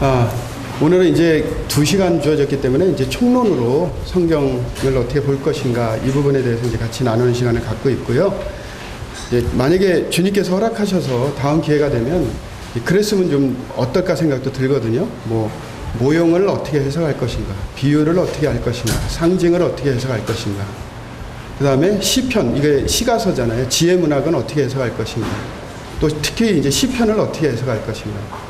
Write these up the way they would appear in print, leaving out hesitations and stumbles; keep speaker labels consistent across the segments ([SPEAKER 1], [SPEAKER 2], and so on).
[SPEAKER 1] 아, 오늘은 이제 2시간 주어졌기 때문에 이제 총론으로 성경을 어떻게 볼 것인가 이 부분에 대해서 이제 같이 나누는 시간을 갖고 있고요. 이제 만약에 주님께서 허락하셔서 다음 기회가 되면 그랬으면 좀 어떨까 생각도 들거든요. 뭐 모형을 어떻게 해석할 것인가, 비유를 어떻게 할 것인가, 상징을 어떻게 해석할 것인가. 그 다음에 시편, 이게 시가서잖아요. 지혜 문학은 어떻게 해석할 것인가. 또 특히 이제 시편을 어떻게 해석할 것인가.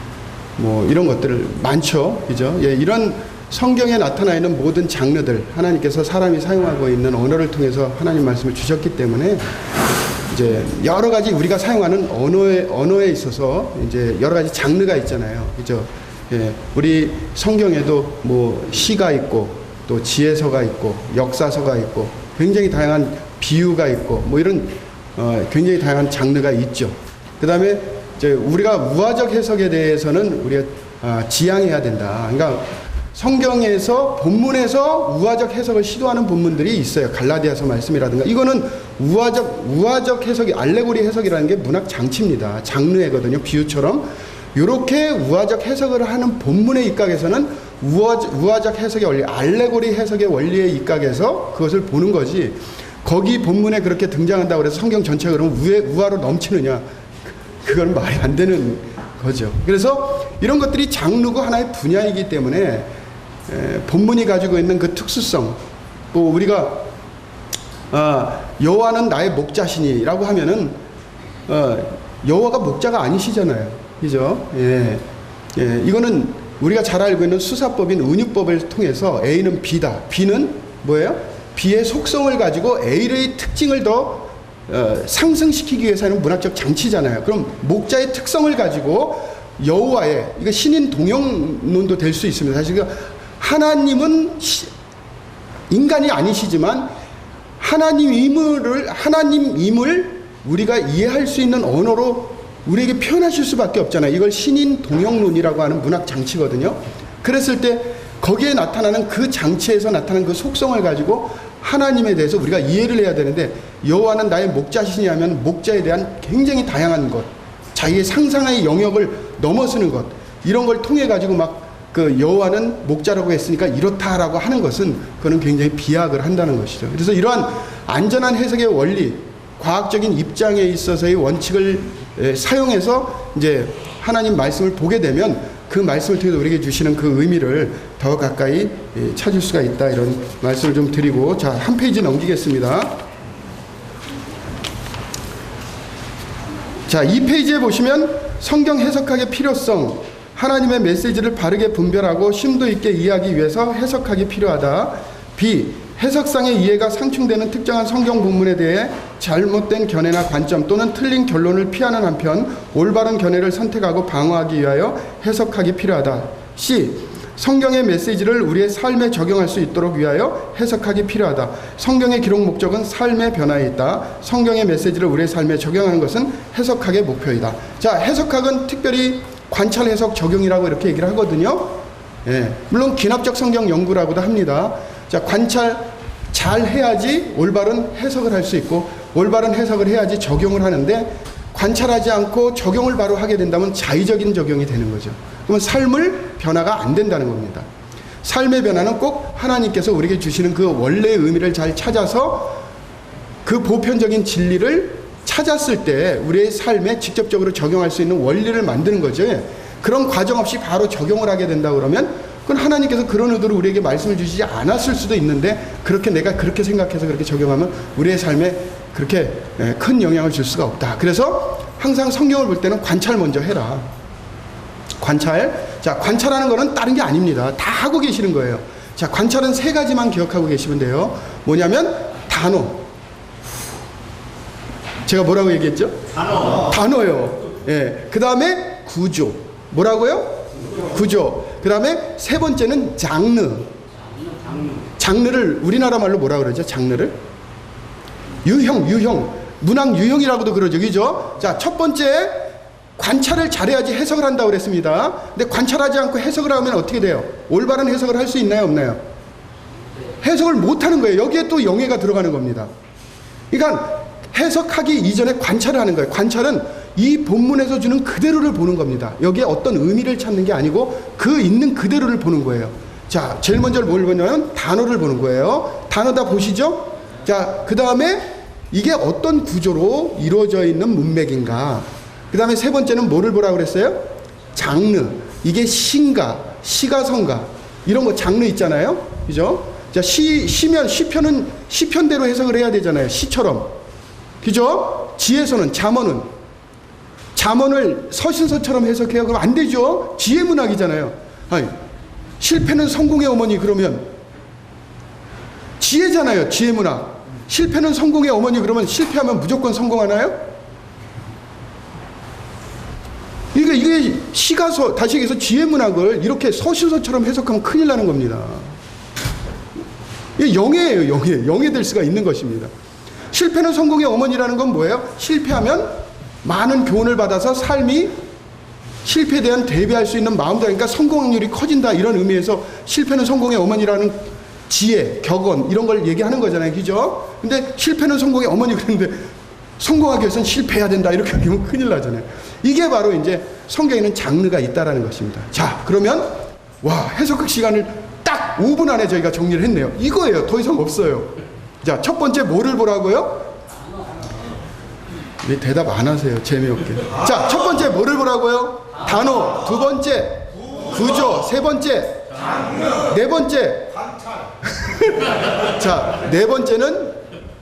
[SPEAKER 1] 뭐 이런 것들 많죠, 그죠? 예, 이런 성경에 나타나 있는 모든 장르들 하나님께서 사람이 사용하고 있는 언어를 통해서 하나님 말씀을 주셨기 때문에 이제 여러 가지 우리가 사용하는 언어에 있어서 이제 여러 가지 장르가 있잖아요, 그죠? 예, 우리 성경에도 뭐 시가 있고 또 지혜서가 있고 역사서가 있고 굉장히 다양한 비유가 있고 뭐 이런 굉장히 다양한 장르가 있죠. 그 다음에 이제 우리가 우화적 해석에 대해서는 우리가 지양해야 된다. 그러니까 성경에서 본문에서 우화적 해석을 시도하는 본문들이 있어요. 갈라디아서 말씀이라든가 이거는 우화적 해석이 알레고리 해석이라는 게 문학 장치입니다. 장르거든요. 비유처럼 이렇게 우화적 해석을 하는 본문의 입각에서는 우화적 해석의 원리, 알레고리 해석의 원리에 입각해서 그것을 보는 거지. 거기 본문에 그렇게 등장한다고 해서 성경 전체가 그러면 우화로 넘치느냐? 그건 말이 안 되는 거죠. 그래서 이런 것들이 장르고 하나의 분야이기 때문에 본문이 가지고 있는 그 특수성, 또 우리가 여호와는 나의 목자시니라고 하면은 여호와가 목자가 아니시잖아요, 그죠? 예, 이거는 우리가 잘 알고 있는 수사법인 은유법을 통해서 A는 B다. B는 뭐예요? B의 속성을 가지고 A의 특징을 더 상승시키기 위해서 하는 문학적 장치잖아요. 그럼 목자의 특성을 가지고 여호와의, 이거 신인 동형론도 될 수 있습니다. 사실 하나님은 인간이 아니시지만 하나님임을 우리가 이해할 수 있는 언어로 우리에게 표현하실 수밖에 없잖아요. 이걸 신인 동형론이라고 하는 문학 장치거든요. 그랬을 때 거기에 나타나는 그 장치에서 나타나는 그 속성을 가지고 하나님에 대해서 우리가 이해를 해야 되는데, 여호와는 나의 목자시니 하면 목자에 대한 굉장히 다양한 것, 자기의 상상의 영역을 넘어서는 것, 이런 걸 통해 가지고 막 그 여호와는 목자라고 했으니까 이렇다라고 하는 것은 그거는 굉장히 비약을 한다는 것이죠. 그래서 이러한 안전한 해석의 원리, 과학적인 입장에 있어서의 원칙을 사용해서 이제 하나님 말씀을 보게 되면 그 말씀을 통해서 우리에게 주시는 그 의미를 더 가까이 찾을 수가 있다, 이런 말씀을 좀 드리고, 자, 한 페이지 넘기겠습니다. 자, 이 페이지에 보시면 성경 해석학의 필요성, 하나님의 메시지를 바르게 분별하고 심도 있게 이해하기 위해서 해석학이 필요하다. B. 해석상의 이해가 상충되는 특정한 성경 본문에 대해 잘못된 견해나 관점 또는 틀린 결론을 피하는 한편 올바른 견해를 선택하고 방어하기 위하여 해석학이 필요하다. C. 성경의 메시지를 우리의 삶에 적용할 수 있도록 위하여 해석학이 필요하다. 성경의 기록 목적은 삶의 변화에 있다. 성경의 메시지를 우리의 삶에 적용하는 것은 해석학의 목표이다. 자, 해석학은 특별히 관찰, 해석, 적용이라고 이렇게 얘기를 하거든요. 예, 물론 기납적 성경 연구라고도 합니다. 자, 관찰 잘 해야지 올바른 해석을 할 수 있고, 올바른 해석을 해야지 적용을 하는데, 관찰하지 않고 적용을 바로 하게 된다면 자의적인 적용이 되는 거죠. 그러면 삶을 변화가 안 된다는 겁니다. 삶의 변화는 꼭 하나님께서 우리에게 주시는 그 원래의 의미를 잘 찾아서 그 보편적인 진리를 찾았을 때 우리의 삶에 직접적으로 적용할 수 있는 원리를 만드는 거죠. 그런 과정 없이 바로 적용을 하게 된다 그러면 그건 하나님께서 그런 의도로 우리에게 말씀을 주시지 않았을 수도 있는데, 그렇게 내가 그렇게 생각해서 그렇게 적용하면 우리의 삶에 그렇게 큰 영향을 줄 수가 없다. 그래서 항상 성경을 볼 때는 관찰 먼저 해라. 관찰. 자, 관찰하는 거는 다른 게 아닙니다. 다 하고 계시는 거예요. 자, 관찰은 3가지만 기억하고 계시면 돼요. 뭐냐면 단어. 제가 뭐라고 얘기했죠? 단어요. 예. 그 다음에 구조. 뭐라고요? 구조. 그 다음에 3번째는 장르. 장르를 우리나라 말로 뭐라 그러죠? 장르를? 유형. 문학 유형이라고도 그러죠. 그죠? 자, 첫 번째, 관찰을 잘해야지 해석을 한다고 그랬습니다. 근데 관찰하지 않고 해석을 하면 어떻게 돼요? 올바른 해석을 할 수 있나요? 없나요? 해석을 못 하는 거예요. 여기에 또 영예가 들어가는 겁니다. 그러니까 해석하기 이전에 관찰을 하는 거예요. 관찰은 이 본문에서 주는 그대로를 보는 겁니다. 여기에 어떤 의미를 찾는 게 아니고 그 있는 그대로를 보는 거예요. 자, 제일 먼저 뭘 보냐면 단어를 보는 거예요. 단어 다 보시죠? 자, 그 다음에 이게 어떤 구조로 이루어져 있는 문맥인가. 그 다음에 세 번째는 뭐를 보라고 그랬어요? 장르. 이게 시인가, 시가성가, 이런 거 장르 있잖아요. 그죠? 자, 시면, 시편은 시편대로 해석을 해야 되잖아요. 시처럼. 그죠? 지혜서는, 잠언을 서신서처럼 해석해요. 그럼 안 되죠? 지혜문학이잖아요. 아니, 실패는 성공의 어머니 그러면 지혜잖아요. 지혜문학. 실패는 성공의 어머니 그러면 실패하면 무조건 성공하나요? 이게 시가서, 다시 얘기해서 지혜문학을 이렇게 서신서처럼 해석하면 큰일 나는 겁니다. 이게 영예예요. 영예 될 수가 있는 것입니다. 실패는 성공의 어머니라는 건 뭐예요? 실패하면 많은 교훈을 받아서 삶이 실패에 대한 대비할 수 있는 마음도, 그러니까 성공 확률이 커진다, 이런 의미에서 실패는 성공의 어머니라는 지혜, 격언, 이런 걸 얘기하는 거잖아요. 그죠? 근데 실패는 성공의 어머니 그랬는데 성공하기 위해서는 실패해야 된다, 이렇게 하면 큰일 나잖아요. 이게 바로 이제 성경에는 장르가 있다라는 것입니다. 자, 그러면 와, 해석학 시간을 딱 5분 안에 저희가 정리를 했네요. 이거예요. 더 이상 없어요. 자, 첫 번째 뭐를 보라고요? 왜 대답 안 하세요? 재미없게. 자, 첫 번째 뭐를 보라고요? 단어. 두 번째 구조. 세 번째 네 번째 자, 네 번째는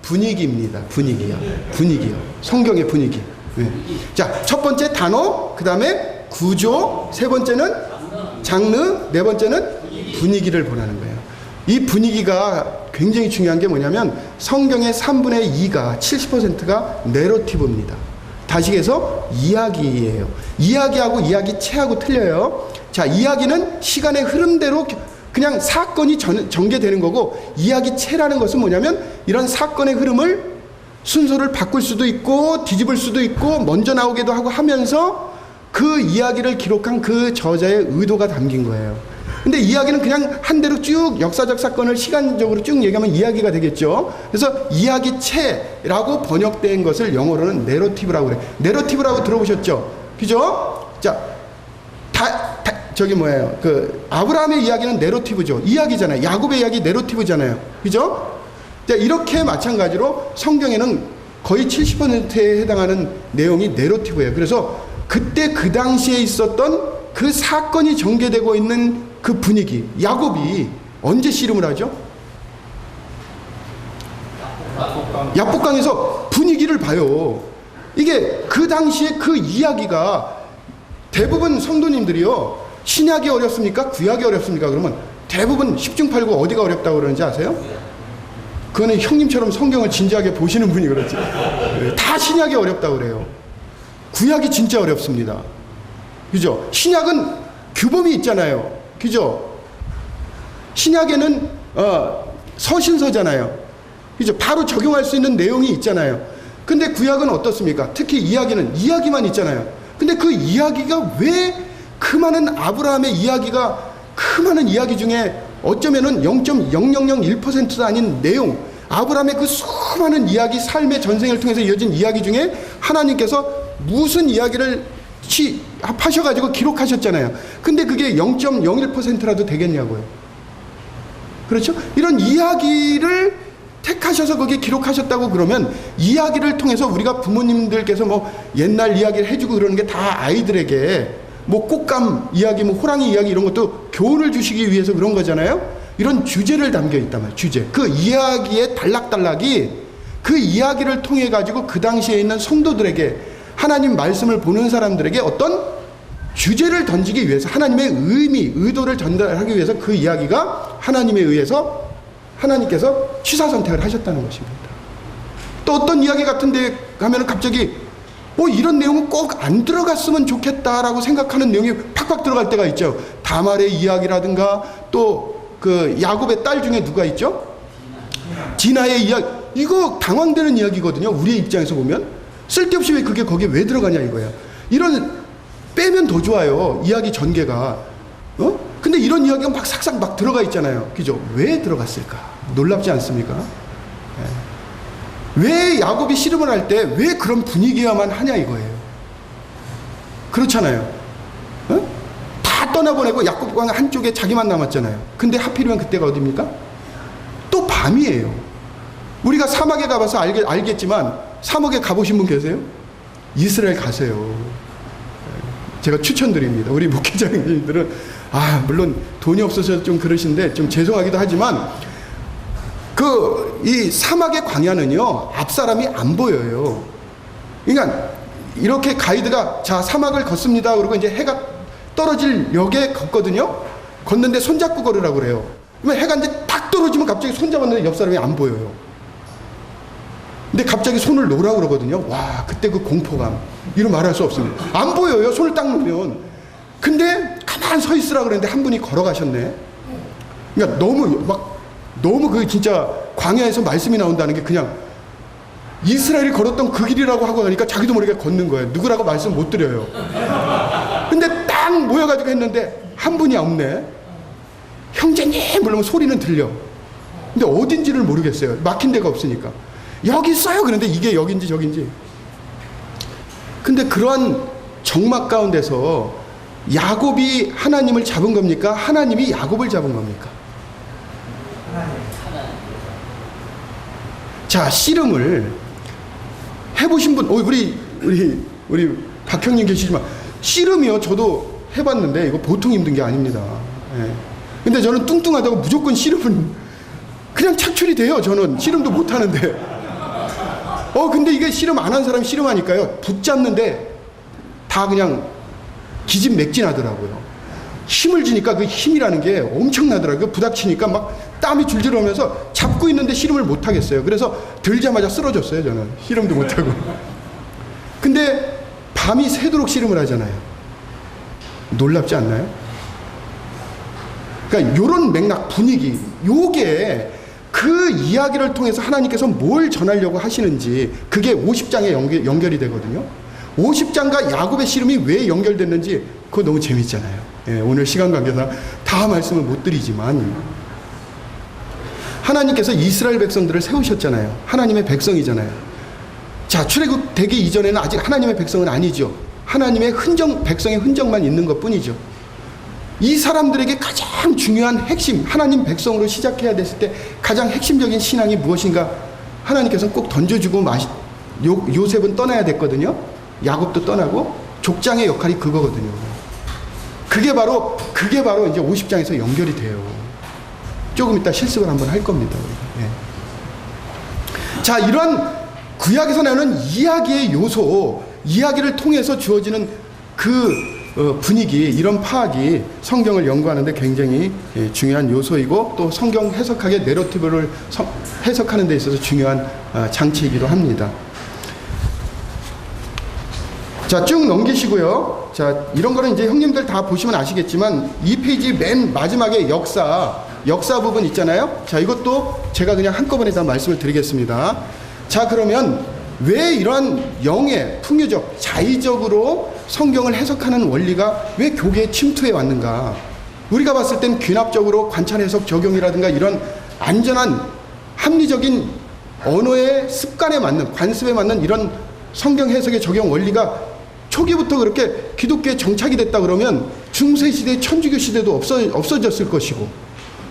[SPEAKER 1] 분위기입니다. 분위기요. 성경의 분위기. 네. 자, 첫 번째 단어, 그 다음에 구조, 세 번째는 장르, 네 번째는 분위기를 보라는 거예요. 이 분위기가 굉장히 중요한 게 뭐냐면 성경의 3분의 2가 70%가 내러티브입니다. 다시 해서 이야기예요. 이야기하고 이야기체하고 틀려요. 자, 이야기는 시간의 흐름대로 그냥 사건이 전개되는 거고, 이야기체라는 것은 뭐냐면 이런 사건의 흐름을 순서를 바꿀 수도 있고 뒤집을 수도 있고 먼저 나오기도 하고 하면서 그 이야기를 기록한 그 저자의 의도가 담긴 거예요. 근데 이야기는 그냥 한 대로 쭉 역사적 사건을 시간적으로 쭉 얘기하면 이야기가 되겠죠. 그래서 이야기체라고 번역된 것을 영어로는 내러티브라고 그래요. 내러티브라고 들어보셨죠? 그죠? 자, 저기 뭐예요? 그 아브라함의 이야기는 내러티브죠. 이야기잖아요. 야곱의 이야기 내러티브잖아요. 그죠? 자, 이렇게 마찬가지로 성경에는 거의 70%에 해당하는 내용이 내러티브예요. 그래서 그때 그 당시에 있었던 그 사건이 전개되고 있는 그 분위기. 야곱이 언제 씨름을 하죠? 야복강에서 분위기를 봐요. 이게 그 당시에 그 이야기가 대부분 성도님들이요, 신약이 어렵습니까? 구약이 어렵습니까? 그러면 대부분 10중 8구 어디가 어렵다고 그러는지 아세요? 그거는 형님처럼 성경을 진지하게 보시는 분이 그렇지. 다 신약이 어렵다고 그래요. 구약이 진짜 어렵습니다. 그죠? 신약은 규범이 있잖아요. 그죠? 신약에는 서신서잖아요. 그죠? 바로 적용할 수 있는 내용이 있잖아요. 근데 구약은 어떻습니까? 특히 이야기는 이야기만 있잖아요. 근데 그 이야기가 왜 그 많은 아브라함의 이야기가, 그 많은 이야기 중에 어쩌면은 0.0001%도 아닌 내용, 아브라함의 그 수많은 이야기, 삶의 전생을 통해서 이어진 이야기 중에 하나님께서 무슨 이야기를 합하셔가지고 기록하셨잖아요. 근데 그게 0.01%라도 되겠냐고요. 그렇죠? 이런 이야기를 택하셔서 거기에 기록하셨다고 그러면 이야기를 통해서 우리가 부모님들께서 뭐 옛날 이야기를 해주고 그러는 게 다 아이들에게 뭐 꽃감 이야기, 뭐 호랑이 이야기 이런 것도 교훈을 주시기 위해서 그런 거잖아요. 이런 주제를 담겨 있단 말이에요. 주제. 그 이야기의 단락단락이 그 이야기를 통해 가지고 그 당시에 있는 성도들에게, 하나님 말씀을 보는 사람들에게 어떤 주제를 던지기 위해서, 하나님의 의미, 의도를 전달하기 위해서 그 이야기가 하나님에 의해서 하나님께서 취사 선택을 하셨다는 것입니다. 또 어떤 이야기 같은데 가면은 갑자기 이런 내용은 꼭 안 들어갔으면 좋겠다라고 생각하는 내용이 팍팍 들어갈 때가 있죠. 다말의 이야기라든가 또 그 야곱의 딸 중에 누가 있죠? 디나의 이야기. 이거 당황되는 이야기거든요. 우리의 입장에서 보면 쓸데없이 왜 그게 거기에 왜 들어가냐 이거예요. 이런 빼면 더 좋아요. 이야기 전개가. 근데 이런 이야기가 막 삭삭 막 들어가 있잖아요. 그죠? 왜 들어갔을까? 놀랍지 않습니까? 왜 야곱이 씨름을 할 때 왜 그런 분위기야만 하냐 이거예요. 그렇잖아요. 어? 다 떠나보내고 야곱강 한쪽에 자기만 남았잖아요. 근데 하필이면 그때가 어딥니까? 또 밤이에요. 우리가 사막에 가봐서 알겠지만 사막에 가보신 분 계세요? 이스라엘 가세요. 제가 추천드립니다. 우리 목회자님들은 물론 돈이 없어서 좀 그러신데 좀 죄송하기도 하지만 이 사막의 광야는요 앞사람이 안 보여요. 그러니까 이렇게 가이드가 자 사막을 걷습니다 그러고 이제 해가 떨어질 역에 걷거든요. 걷는데 손잡고 걸으라고 그래요. 그러면 해가 이제 딱 떨어지면 갑자기 손잡았는데 옆 사람이 안 보여요. 근데 갑자기 손을 놓으라고 그러거든요. 와, 그때 그 공포감 이루 말할 수 없습니다. 안 보여요, 손을 딱 놓으면. 근데 가만 서 있으라 그랬는데 한 분이 걸어가셨네. 그러니까 너무 그 진짜 광야에서 말씀이 나온다는 게 그냥 이스라엘이 걸었던 그 길이라고 하고 나니까 자기도 모르게 걷는 거예요. 누구라고 말씀 못 드려요. 근데 딱 모여가지고 했는데 한 분이 없네. 형제님 부르면 소리는 들려. 근데 어딘지를 모르겠어요. 막힌 데가 없으니까. 여기 있어요. 그런데 이게 여긴지 저긴지. 근데 그러한 정막 가운데서 야곱이 하나님을 잡은 겁니까? 하나님이 야곱을 잡은 겁니까? 자, 씨름을 해보신 분, 우리 박형님 계시지만, 씨름이요, 저도 해봤는데, 이거 보통 힘든 게 아닙니다. 예. 근데 저는 뚱뚱하다고 무조건 씨름은 그냥 착출이 돼요. 저는 씨름도 못하는데. 근데 이게 씨름 안 한 사람이 씨름하니까요, 붙잡는데 다 그냥 기진맥진하더라고요. 힘을 주니까 그 힘이라는 게 엄청나더라고요. 부닥치니까 막 땀이 줄줄 오면서 잡고 있는데 씨름을 못 하겠어요. 그래서 들자마자 쓰러졌어요. 저는 씨름도 못 하고. 근데 밤이 새도록 씨름을 하잖아요. 놀랍지 않나요? 그러니까 요런 맥락 분위기, 요게 그 이야기를 통해서 하나님께서 뭘 전하려고 하시는지 그게 50장에 연결이 되거든요. 50장과 야곱의 씨름이 왜 연결됐는지 그거 너무 재밌잖아요. 예, 오늘 시간 관계상 다 말씀을 못 드리지만 하나님께서 이스라엘 백성들을 세우셨잖아요. 하나님의 백성이잖아요. 자, 출애굽되기 이전에는 아직 하나님의 백성은 아니죠. 하나님의 백성의 흔적만 있는 것뿐이죠. 이 사람들에게 가장 중요한 핵심, 하나님 백성으로 시작해야 됐을 때 가장 핵심적인 신앙이 무엇인가 하나님께서는 꼭 던져주고 요셉은 떠나야 됐거든요. 야곱도 떠나고 족장의 역할이 그거거든요. 그게 바로 이제 50장에서 연결이 돼요. 조금 이따 실습을 한번 할 겁니다. 예. 자, 이러한 구약에서 나오는 이야기의 요소, 이야기를 통해서 주어지는 분위기, 이런 파악이 성경을 연구하는데 굉장히 중요한 요소이고 또 성경 해석학의 내러티브를 해석하는 데 있어서 중요한 장치이기도 합니다. 자, 쭉 넘기시고요. 자, 이런 거는 이제 형님들 다 보시면 아시겠지만 이 페이지 맨 마지막에 역사 부분 있잖아요. 자, 이것도 제가 그냥 한꺼번에 다 말씀을 드리겠습니다. 자, 그러면 왜 이러한 영의 풍요적, 자의적으로 성경을 해석하는 원리가 왜 교계에 침투해 왔는가? 우리가 봤을 땐 귀납적으로 관찰 해석 적용이라든가 이런 안전한 합리적인 언어의 습관에 맞는, 관습에 맞는 이런 성경 해석의 적용 원리가 초기부터 그렇게 기독교에 정착이 됐다 그러면 중세시대, 천주교 시대도 없어졌을 것이고,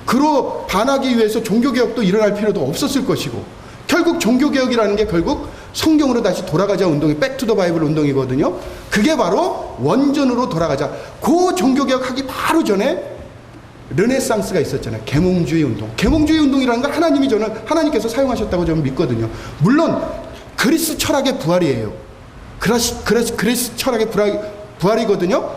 [SPEAKER 1] 그로 반하기 위해서 종교개혁도 일어날 필요도 없었을 것이고, 결국 종교개혁이라는 게 결국 성경으로 다시 돌아가자 운동이 백투 더 바이블 운동이거든요. 그게 바로 원전으로 돌아가자. 그 종교개혁하기 바로 전에 르네상스가 있었잖아요. 계몽주의 운동. 계몽주의 운동이라는 건 하나님께서 사용하셨다고 저는 믿거든요. 물론 그리스 철학의 부활이에요. 그리스 철학의 부활이거든요.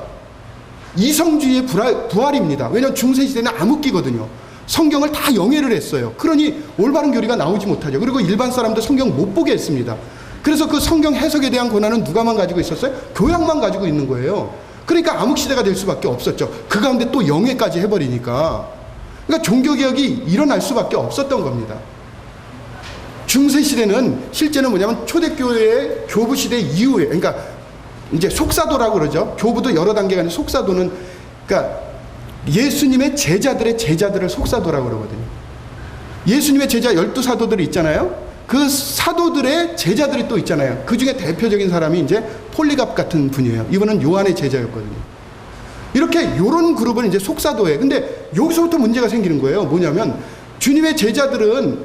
[SPEAKER 1] 이성주의의 부활입니다. 왜냐하면 중세시대는 암흑기거든요. 성경을 다 영해를 했어요. 그러니 올바른 교리가 나오지 못하죠. 그리고 일반 사람도 성경 못 보게 했습니다. 그래서 그 성경 해석에 대한 권한은 누가만 가지고 있었어요? 교양만 가지고 있는 거예요. 그러니까 암흑시대가 될 수밖에 없었죠. 그 가운데 또 영해까지 해버리니까. 그러니까 종교개혁이 일어날 수밖에 없었던 겁니다. 중세시대는 실제는 뭐냐면 초대교회의 교부시대 이후에, 그러니까 이제 속사도라고 그러죠. 교부도 여러 단계가 있는데 속사도는, 그러니까 예수님의 제자들의 제자들을 속사도라고 그러거든요. 예수님의 제자 12사도들이 있잖아요. 그 사도들의 제자들이 또 있잖아요. 그 중에 대표적인 사람이 이제 폴리갑 같은 분이에요. 이분은 요한의 제자였거든요. 이렇게 요런 그룹은 이제 속사도예요. 근데 여기서부터 문제가 생기는 거예요. 뭐냐면 주님의 제자들은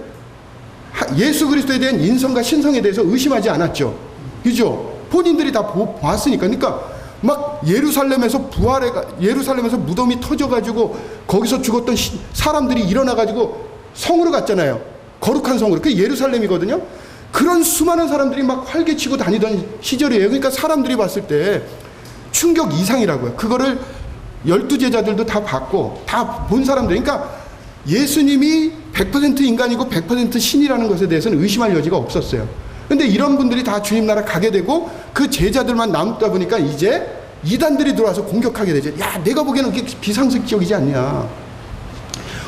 [SPEAKER 1] 예수 그리스도에 대한 인성과 신성에 대해서 의심하지 않았죠. 그죠? 본인들이 다 봤으니까. 그러니까 막 예루살렘에서 예루살렘에서 무덤이 터져가지고 거기서 죽었던 사람들이 일어나가지고 성으로 갔잖아요. 거룩한 성으로. 그게 예루살렘이거든요. 그런 수많은 사람들이 막 활개치고 다니던 시절이에요. 그러니까 사람들이 봤을 때 충격 이상이라고요. 그거를 12제자들도 다 봤고 다 본 사람들. 그러니까 예수님이 100% 인간이고 100% 신이라는 것에 대해서는 의심할 여지가 없었어요. 근데 이런 분들이 다 주님 나라 가게 되고 그 제자들만 남다 보니까 이제 이단들이 들어와서 공격하게 되죠. 야, 내가 보기에는 그게 비상식적이지 않냐.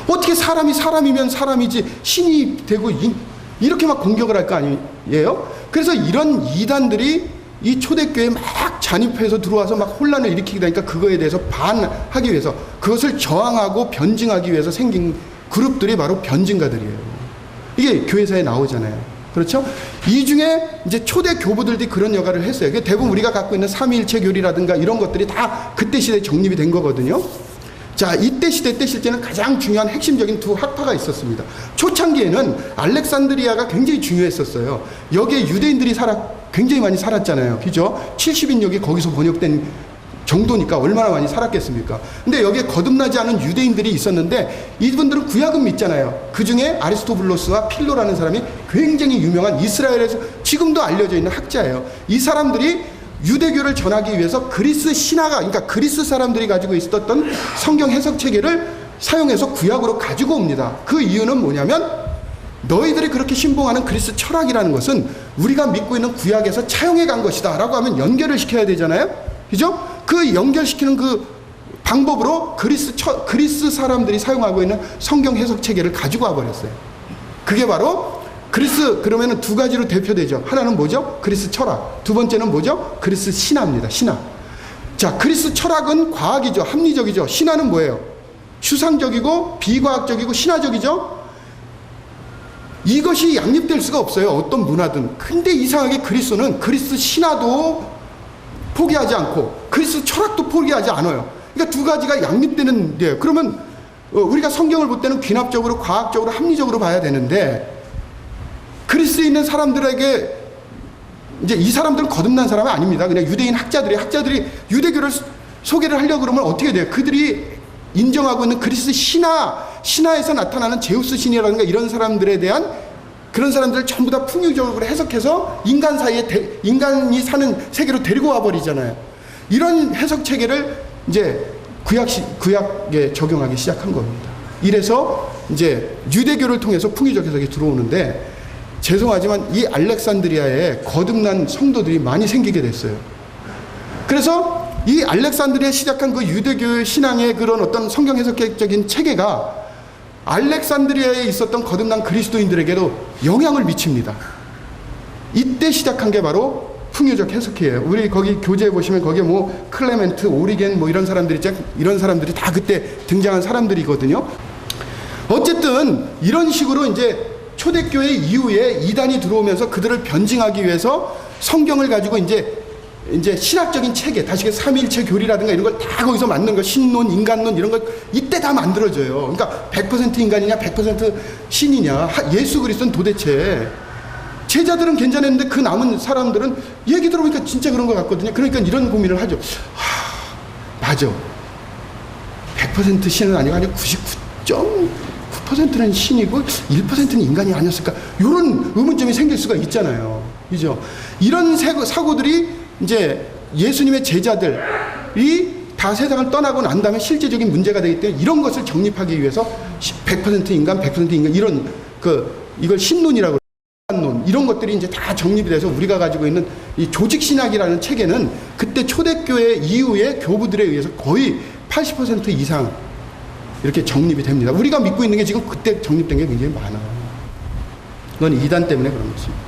[SPEAKER 1] 어떻게 사람이 사람이면 사람이지 신이 되고 이렇게 막 공격을 할 거 아니에요? 그래서 이런 이단들이 이 초대교회에 막 잔입해서 들어와서 막 혼란을 일으키게 되니까 그거에 대해서 반하기 위해서 그것을 저항하고 변증하기 위해서 생긴 그룹들이 바로 변증가들이에요. 이게 교회사에 나오잖아요. 그렇죠? 이 중에 이제 초대 교부들이 그런 역할을 했어요. 대부분 우리가 갖고 있는 삼위일체 교리라든가 이런 것들이 다 그때 시대에 정립이 된 거거든요. 자, 이때 시대 때 실제는 가장 중요한 핵심적인 두 학파가 있었습니다. 초창기에는 알렉산드리아가 굉장히 중요했었어요. 여기에 유대인들이 굉장히 많이 살았잖아요. 그죠? 70인역이 거기서 번역된 정도니까 얼마나 많이 살았겠습니까? 근데 여기에 거듭나지 않은 유대인들이 있었는데 이분들은 구약은 믿잖아요. 그 중에 아리스토블로스와 필로라는 사람이 굉장히 유명한 이스라엘에서 지금도 알려져 있는 학자예요. 이 사람들이 유대교를 전하기 위해서 그리스 신화가, 그러니까 그리스 사람들이 가지고 있었던 성경 해석 체계를 사용해서 구약으로 가지고 옵니다. 그 이유는 뭐냐면 너희들이 그렇게 신봉하는 그리스 철학이라는 것은 우리가 믿고 있는 구약에서 차용해 간 것이다 라고 하면 연결을 시켜야 되잖아요. 그죠? 그 연결시키는 그 방법으로 그리스 사람들이 사용하고 있는 성경 해석 체계를 가지고 와 버렸어요. 그게 바로 그러면은 두 가지로 대표되죠. 하나는 뭐죠? 그리스 철학. 두 번째는 뭐죠? 그리스 신화입니다. 신화. 자, 그리스 철학은 과학이죠. 합리적이죠. 신화는 뭐예요? 추상적이고 비과학적이고 신화적이죠. 이것이 양립될 수가 없어요. 어떤 문화든. 근데 이상하게 그리스는 그리스 신화도 포기하지 않고 그리스 철학도 포기하지 않아요. 그러니까 두 가지가 양립되는 데요. 그러면 우리가 성경을 볼 때는 귀납적으로 과학적으로 합리적으로 봐야 되는데 그리스에 있는 사람들에게 이제 이 사람들은 거듭난 사람은 아닙니다. 그냥 유대인 학자들이 유대교를 소개를 하려고 그러면 어떻게 돼요? 그들이 인정하고 있는 그리스 신화에서 나타나는 제우스 신이라든가 이런 사람들에 대한 그런 사람들을 전부 다 풍요적으로 해석해서 인간이 사는 세계로 데리고 와 버리잖아요. 이런 해석 체계를 이제 구약에 적용하기 시작한 겁니다. 이래서 이제 유대교를 통해서 풍요적 해석이 들어오는데 죄송하지만 이 알렉산드리아에 거듭난 성도들이 많이 생기게 됐어요. 그래서 이 알렉산드리아에 시작한 그 유대교 신앙의 그런 어떤 성경 해석적인 체계가 알렉산드리아에 있었던 거듭난 그리스도인들에게도 영향을 미칩니다. 이때 시작한 게 바로 풍요적 해석이에요. 우리 거기 교재에 보시면 거기에 뭐 클레멘트, 오리겐 뭐 이런 사람들이 다 그때 등장한 사람들이거든요. 어쨌든 이런 식으로 이제 초대교회 이후에 이단이 들어오면서 그들을 변증하기 위해서 성경을 가지고 이제 신학적인 체계, 다시 삼위일체 교리라든가 이런 걸 다 거기서 만든 거, 신론, 인간론 이런 걸 이때 다 만들어져요. 그러니까 100% 인간이냐, 100% 신이냐. 예수 그리스도는 도대체 제자들은 괜찮았는데 그 남은 사람들은 얘기 들어보니까 진짜 그런 것 같거든요. 그러니까 이런 고민을 하죠. 맞아. 100% 신은 아니고 99.9%는 신이고 1%는 인간이 아니었을까? 이런 의문점이 생길 수가 있잖아요. 그죠? 이런 사고들이 이제 예수님의 제자들이 다 세상을 떠나고 난 다음에 실제적인 문제가 되기 때문에 이런 것을 정립하기 위해서 100% 인간, 100% 인간 이런 이걸 신론이라고 논 이런 것들이 이제 다 정립이 돼서 우리가 가지고 있는 이 조직신학이라는 체계는 그때 초대교회 이후에 교부들에 의해서 거의 80% 이상 이렇게 정립이 됩니다. 우리가 믿고 있는 게 지금 그때 정립된 게 굉장히 많아요. 그건 이단 때문에 그런 것입니다.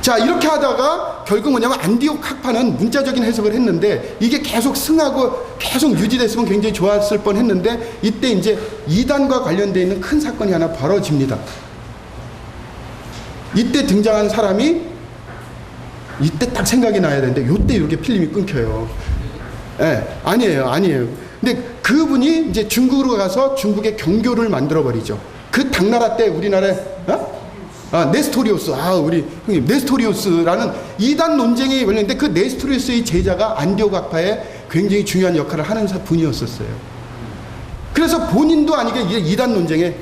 [SPEAKER 1] 자, 이렇게 하다가 결국 뭐냐면 안디옥 학파는 문자적인 해석을 했는데 이게 계속 승하고 계속 유지됐으면 굉장히 좋았을 뻔 했는데 이때 이제 이단과 관련되어 있는 큰 사건이 하나 벌어집니다. 이때 등장한 사람이 이때 딱 생각이 나야 되는데 요때 이렇게 필름이 끊겨요. 아니에요. 근데 그분이 이제 중국으로 가서 중국의 경교를 만들어 버리죠. 그 당나라 때 우리나라에 네스토리우스, 우리 형님 네스토리우스라는 이단 논쟁이 열렸는데 그 네스토리우스의 제자가 안디오각파에 굉장히 중요한 역할을 하는 분이었었어요. 그래서 본인도 아니게 이단 논쟁에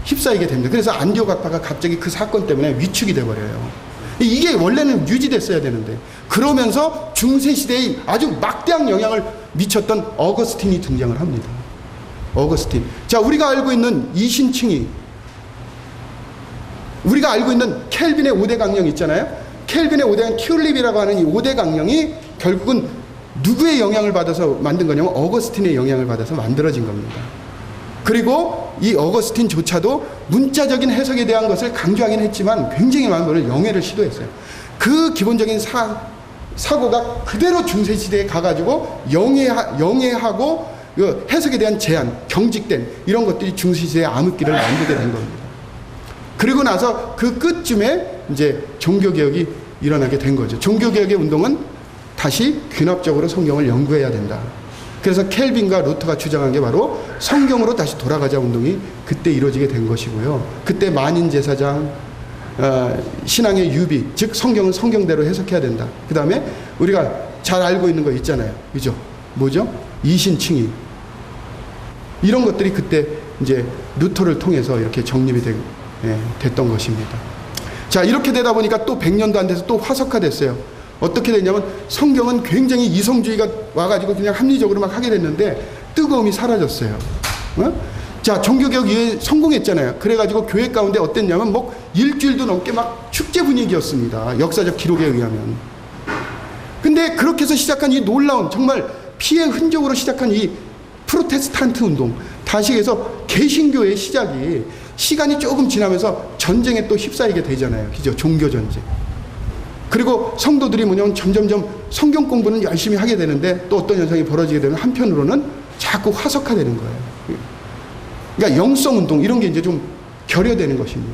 [SPEAKER 1] 휩싸이게 됩니다. 그래서 안디오각파가 갑자기 그 사건 때문에 위축이 돼버려요. 이게 원래는 유지됐어야 되는데, 그러면서 중세시대에 아주 막대한 영향을 미쳤던 어거스틴이 등장을 합니다. 어거스틴. 자, 우리가 알고 있는 이신층이, 우리가 알고 있는 켈빈의 5대 강령 있잖아요. 켈빈의 5대 강령, 튤립이라고 하는 이 5대 강령이 결국은 누구의 영향을 받아서 만든 거냐면 어거스틴의 영향을 받아서 만들어진 겁니다. 그리고 이 어거스틴조차도 문자적인 해석에 대한 것을 강조하긴 했지만 굉장히 많은 분을 영해를 시도했어요. 그 기본적인 사고가 그대로 중세시대에 가가지고 영해하고 그 해석에 대한 제한, 경직된 이런 것들이 중세시대의 암흑기를 만들게 된 겁니다. 그리고 나서 그 끝쯤에 이제 종교개혁이 일어나게 된 거죠. 종교개혁의 운동은 다시 귀납적으로 성경을 연구해야 된다. 그래서 켈빈과 루터가 주장한 게 바로 성경으로 다시 돌아가자 운동이 그때 이루어지게 된 것이고요. 그때 만인제사장, 신앙의 유비, 즉 성경은 성경대로 해석해야 된다. 그 다음에 우리가 잘 알고 있는 거 있잖아요. 그죠? 뭐죠? 이신칭의. 이런 것들이 그때 이제 루터를 통해서 이렇게 정립이 됐던 것입니다. 자, 이렇게 되다 보니까 또 100년도 안 돼서 또 화석화됐어요. 어떻게 됐냐면 성경은 굉장히 이성주의가 와가지고 그냥 합리적으로 막 하게 됐는데 뜨거움이 사라졌어요. 자, 종교개혁 이후에 성공했잖아요. 그래가지고 교회 가운데 어땠냐면 뭐 일주일도 넘게 막 축제 분위기였습니다. 역사적 기록에 의하면. 근데 그렇게 해서 시작한 이 놀라운 정말 피의 흔적으로 시작한 이 프로테스탄트 운동, 다시 해서 개신교의 시작이 시간이 조금 지나면서 전쟁에 또 휩싸이게 되잖아요. 그죠? 종교전쟁. 그리고 성도들이 뭐냐면 점점점 성경 공부는 열심히 하게 되는데 또 어떤 현상이 벌어지게 되면 한편으로는 자꾸 화석화되는 거예요. 그러니까 영성운동 이런 게 이제 좀 결여되는 것입니다.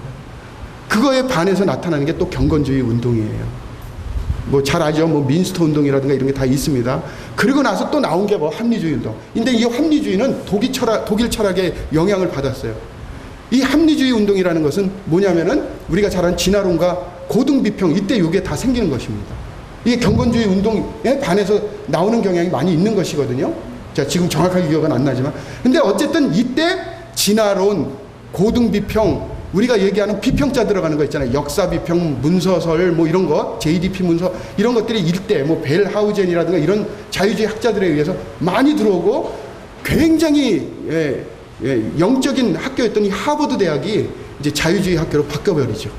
[SPEAKER 1] 그거에 반해서 나타나는 게 또 경건주의 운동이에요. 뭐 잘 알죠? 뭐 민스터 운동이라든가 이런 게 다 있습니다. 그리고 나서 또 나온 게 뭐 합리주의 운동. 근데 이 합리주의는 독일 철학의 영향을 받았어요. 이 합리주의 운동이라는 것은 뭐냐면은 우리가 잘 아는 진화론과 고등비평, 이때 이게 다 생기는 것입니다. 이게 경건주의 운동에 반해서 나오는 경향이 많이 있는 것이거든요. 자, 지금 정확하게 기억은 안 나지만. 근데 어쨌든 이때 진화론, 고등비평, 우리가 얘기하는 비평자 들어가는 거 있잖아요. 역사비평, 문서설, 뭐 이런 거, JDP 문서, 이런 것들이 일대, 뭐 벨하우젠이라든가 이런 자유주의 학자들에 의해서 많이 들어오고 굉장히, 영적인 학교였던 이 하버드 대학이 이제 자유주의 학교로 바뀌어버리죠.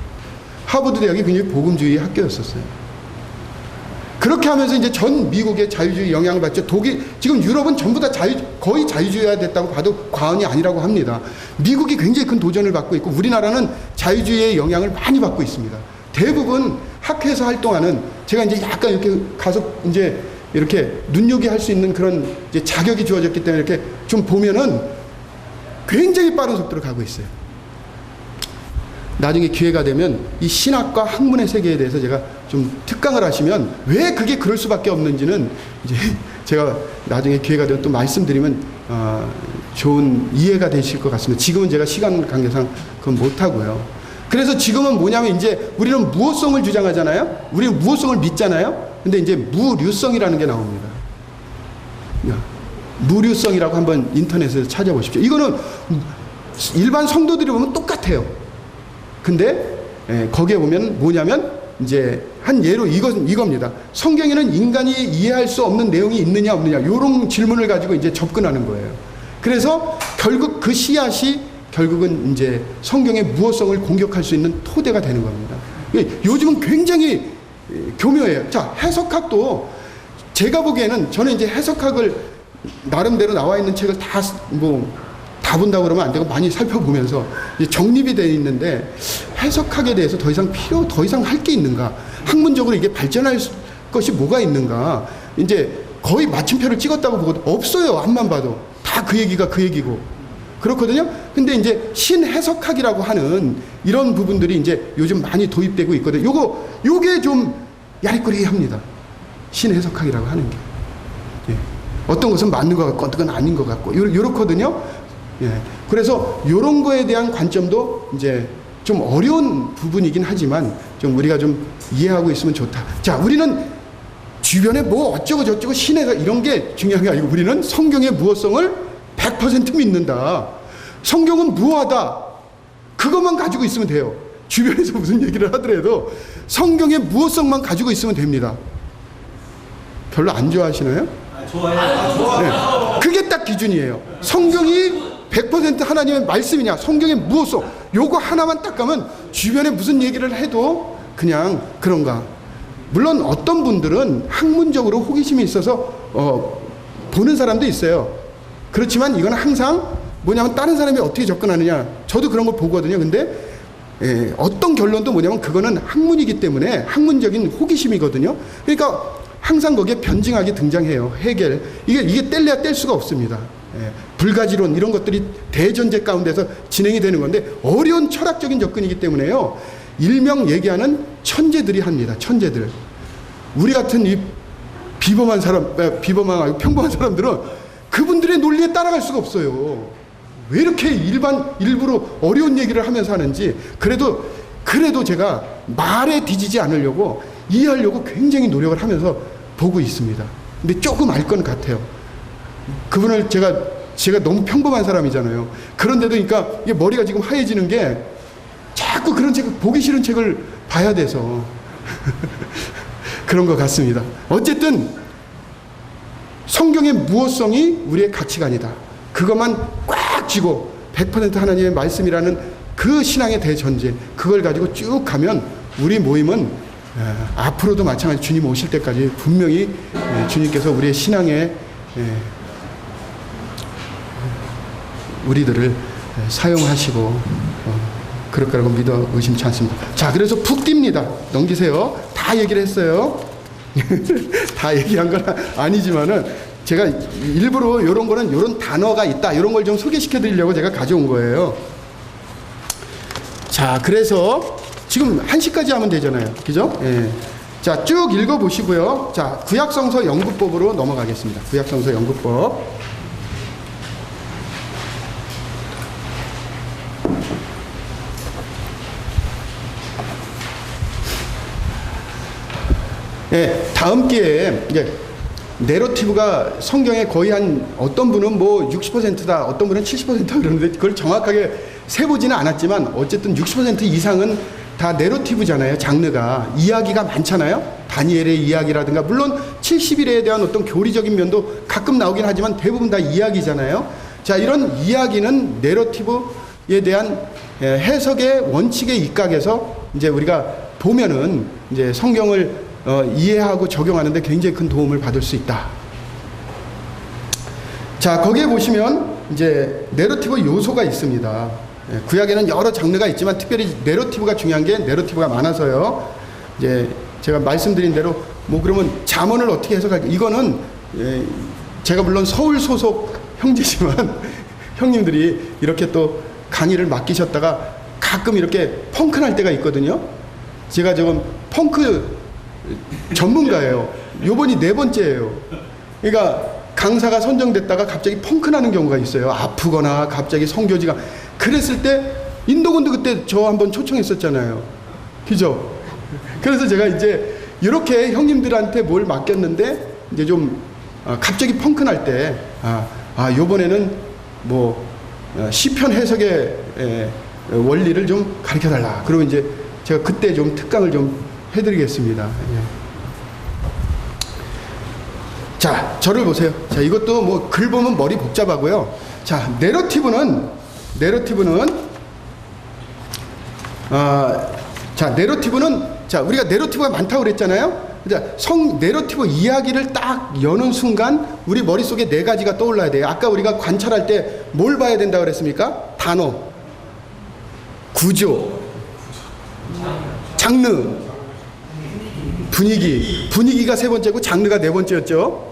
[SPEAKER 1] 하버드 대학이 굉장히 복음주의 학교였었어요. 그렇게 하면서 이제 전 미국의 자유주의 영향을 받죠. 지금 유럽은 전부 다 거의 자유주의화 됐다고 봐도 과언이 아니라고 합니다. 미국이 굉장히 큰 도전을 받고 있고 우리나라는 자유주의의 영향을 많이 받고 있습니다. 대부분 학회에서 활동하는, 제가 이제 약간 이렇게 가서 이제 이렇게 눈요기할 수 있는 그런 이제 자격이 주어졌기 때문에 이렇게 좀 보면은 굉장히 빠른 속도로 가고 있어요. 나중에 기회가 되면 이 신학과 학문의 세계에 대해서 제가 좀 특강을 하시면 왜 그게 그럴 수밖에 없는지는 이제 제가 나중에 기회가 되면 또 말씀드리면 좋은 이해가 되실 것 같습니다. 지금은 제가 시간 관계상 그건 못하고요. 그래서 지금은 뭐냐면 이제 우리는 무호성을 주장하잖아요. 우리는 무호성을 믿잖아요. 근데 이제 무류성이라는 게 나옵니다. 무류성이라고 한번 인터넷에서 찾아보십시오. 이거는 일반 성도들이 보면 똑같아요. 근데 거기에 보면 뭐냐면 이제 한 예로 이겁니다. 성경에는 인간이 이해할 수 없는 내용이 있느냐 없느냐 이런 질문을 가지고 이제 접근하는 거예요. 그래서 결국 그 씨앗이 결국은 이제 성경의 무호성을 공격할 수 있는 토대가 되는 겁니다. 요즘은 굉장히 교묘해요. 자, 해석학도 제가 보기에는 저는 이제 해석학을 나름대로 나와 있는 책을 다 본다고 그러면 안 되고 많이 살펴보면서 이제 정립이 되어 있는데 해석학에 대해서 더 이상 할 게 있는가? 학문적으로 이게 발전할 것이 뭐가 있는가? 이제 거의 마침표를 찍었다고 보거든. 없어요. 앞만 봐도. 다 그 얘기가 그 얘기고. 그렇거든요. 근데 이제 신해석학이라고 하는 이런 부분들이 이제 요즘 많이 도입되고 있거든요. 요게 좀 야리꾸리합니다. 신해석학이라고 하는 게. 예. 어떤 것은 맞는 것 같고 어떤 건 아닌 것 같고 요렇거든요. 예. 그래서 요런 거에 대한 관점도 이제 좀 어려운 부분이긴 하지만 좀 우리가 좀 이해하고 있으면 좋다. 자, 우리는 주변에 뭐 어쩌고 저쩌고 신해석 이런 게 중요한 게 아니고 우리는 성경의 무엇성을 100% 믿는다. 성경은 무하다. 그것만 가지고 있으면 돼요. 주변에서 무슨 얘기를 하더라도 성경의 무엇성만 가지고 있으면 됩니다. 별로 안 좋아하시나요? 좋아요. 네. 그게 딱 기준이에요. 성경이 100% 하나님의 말씀이냐, 성경의 무엇성, 요거 하나만 딱 가면 주변에 무슨 얘기를 해도 그냥 그런가. 물론 어떤 분들은 학문적으로 호기심이 있어서 보는 사람도 있어요. 그렇지만 이건 항상 뭐냐면 다른 사람이 어떻게 접근하느냐, 저도 그런 걸 보거든요. 근데 어떤 결론도 뭐냐면 그거는 학문이기 때문에 학문적인 호기심이거든요. 그러니까 항상 거기에 변증학이 등장해요. 해겔. 이게 뗄래야 뗄 수가 없습니다. 불가지론 이런 것들이 대전제 가운데서 진행이 되는 건데 어려운 철학적인 접근이기 때문에요. 일명 얘기하는 천재들이 합니다. 천재들. 우리 같은 이 비범한 사람, 비범한 평범한 사람들은 그분들의 논리에 따라갈 수가 없어요. 왜 이렇게 일부러 어려운 얘기를 하면서 하는지. 그래도 제가 말에 뒤지지 않으려고 이해하려고 굉장히 노력을 하면서 보고 있습니다. 근데 조금 알 건 같아요. 그분을 제가 너무 평범한 사람이잖아요. 그런데도 그러니까 이게 머리가 지금 하얘지는 게 자꾸 그런 보기 싫은 책을 봐야 돼서 그런 것 같습니다. 어쨌든 성경의 무엇성이 우리의 가치관이다. 그것만 꽉 쥐고 100% 하나님의 말씀이라는 그 신앙의 대전제, 그걸 가지고 쭉 가면 우리 모임은 앞으로도 마찬가지 주님 오실 때까지 분명히 주님께서 우리의 신앙에 우리들을 사용하시고 그럴 거라고 믿어 의심치 않습니다. 자, 그래서 푹 뜁니다. 넘기세요. 다 얘기를 했어요. 다 얘기한 건 아니지만은 제가 일부러 이런 거는 이런 단어가 있다, 이런 걸 좀 소개시켜 드리려고 제가 가져온 거예요. 자, 그래서 지금 1시까지 하면 되잖아요. 그죠? 예. 자, 쭉 읽어 보시고요. 자, 구약성서 연구법으로 넘어가겠습니다. 구약성서 연구법. 예, 다음 기회에 이제 내러티브가 성경에 거의 한 어떤 분은 뭐 60%다, 어떤 분은 70%다 그러는데 그걸 정확하게 세보지는 않았지만 어쨌든 60% 이상은 다 내러티브잖아요. 장르가 이야기가 많잖아요. 다니엘의 이야기라든가 물론 70일에 대한 어떤 교리적인 면도 가끔 나오긴 하지만 대부분 다 이야기잖아요. 자, 이런 이야기는 내러티브에 대한 해석의 원칙에 입각해서 이제 우리가 보면은 이제 성경을 이해하고 적용하는데 굉장히 큰 도움을 받을 수 있다. 자, 거기에 보시면 이제 내러티브 요소가 있습니다. 구약에는 여러 장르가 있지만 특별히 내러티브가 중요한 게 내러티브가 많아서요. 이제 제가 말씀드린 대로 뭐 그러면 잠언을 어떻게 해석할까? 이거는 제가 물론 서울 소속 형제지만 형님들이 이렇게 또 강의를 맡기셨다가 가끔 이렇게 펑크 날 때가 있거든요. 제가 지금 펑크 전문가예요. 요번이 4번째예요. 그러니까 강사가 선정됐다가 갑자기 펑크 나는 경우가 있어요. 아프거나 갑자기 성교지가. 그랬을 때 인도군도 그때 저 한번 초청했었잖아요. 그죠? 그래서 제가 이제 이렇게 형님들한테 뭘 맡겼는데 이제 좀 갑자기 펑크 날 때 요번에는 뭐 시편 해석의 원리를 좀 가르쳐달라. 그러면 이제 제가 그때 좀 특강을 좀 해드리겠습니다. 예. 자, 저를 보세요. 자, 이것도 뭐 글 보면 머리 복잡하고요. 자, 내러티브는 자, 우리가 내러티브가 많다고 그랬잖아요. 자, 내러티브 이야기를 딱 여는 순간 우리 머릿속에 4가지가 떠올라야 돼요. 아까 우리가 관찰할 때 뭘 봐야 된다고 그랬습니까? 단어, 구조, 장르, 분위기가 3번째고 장르가 4번째였죠.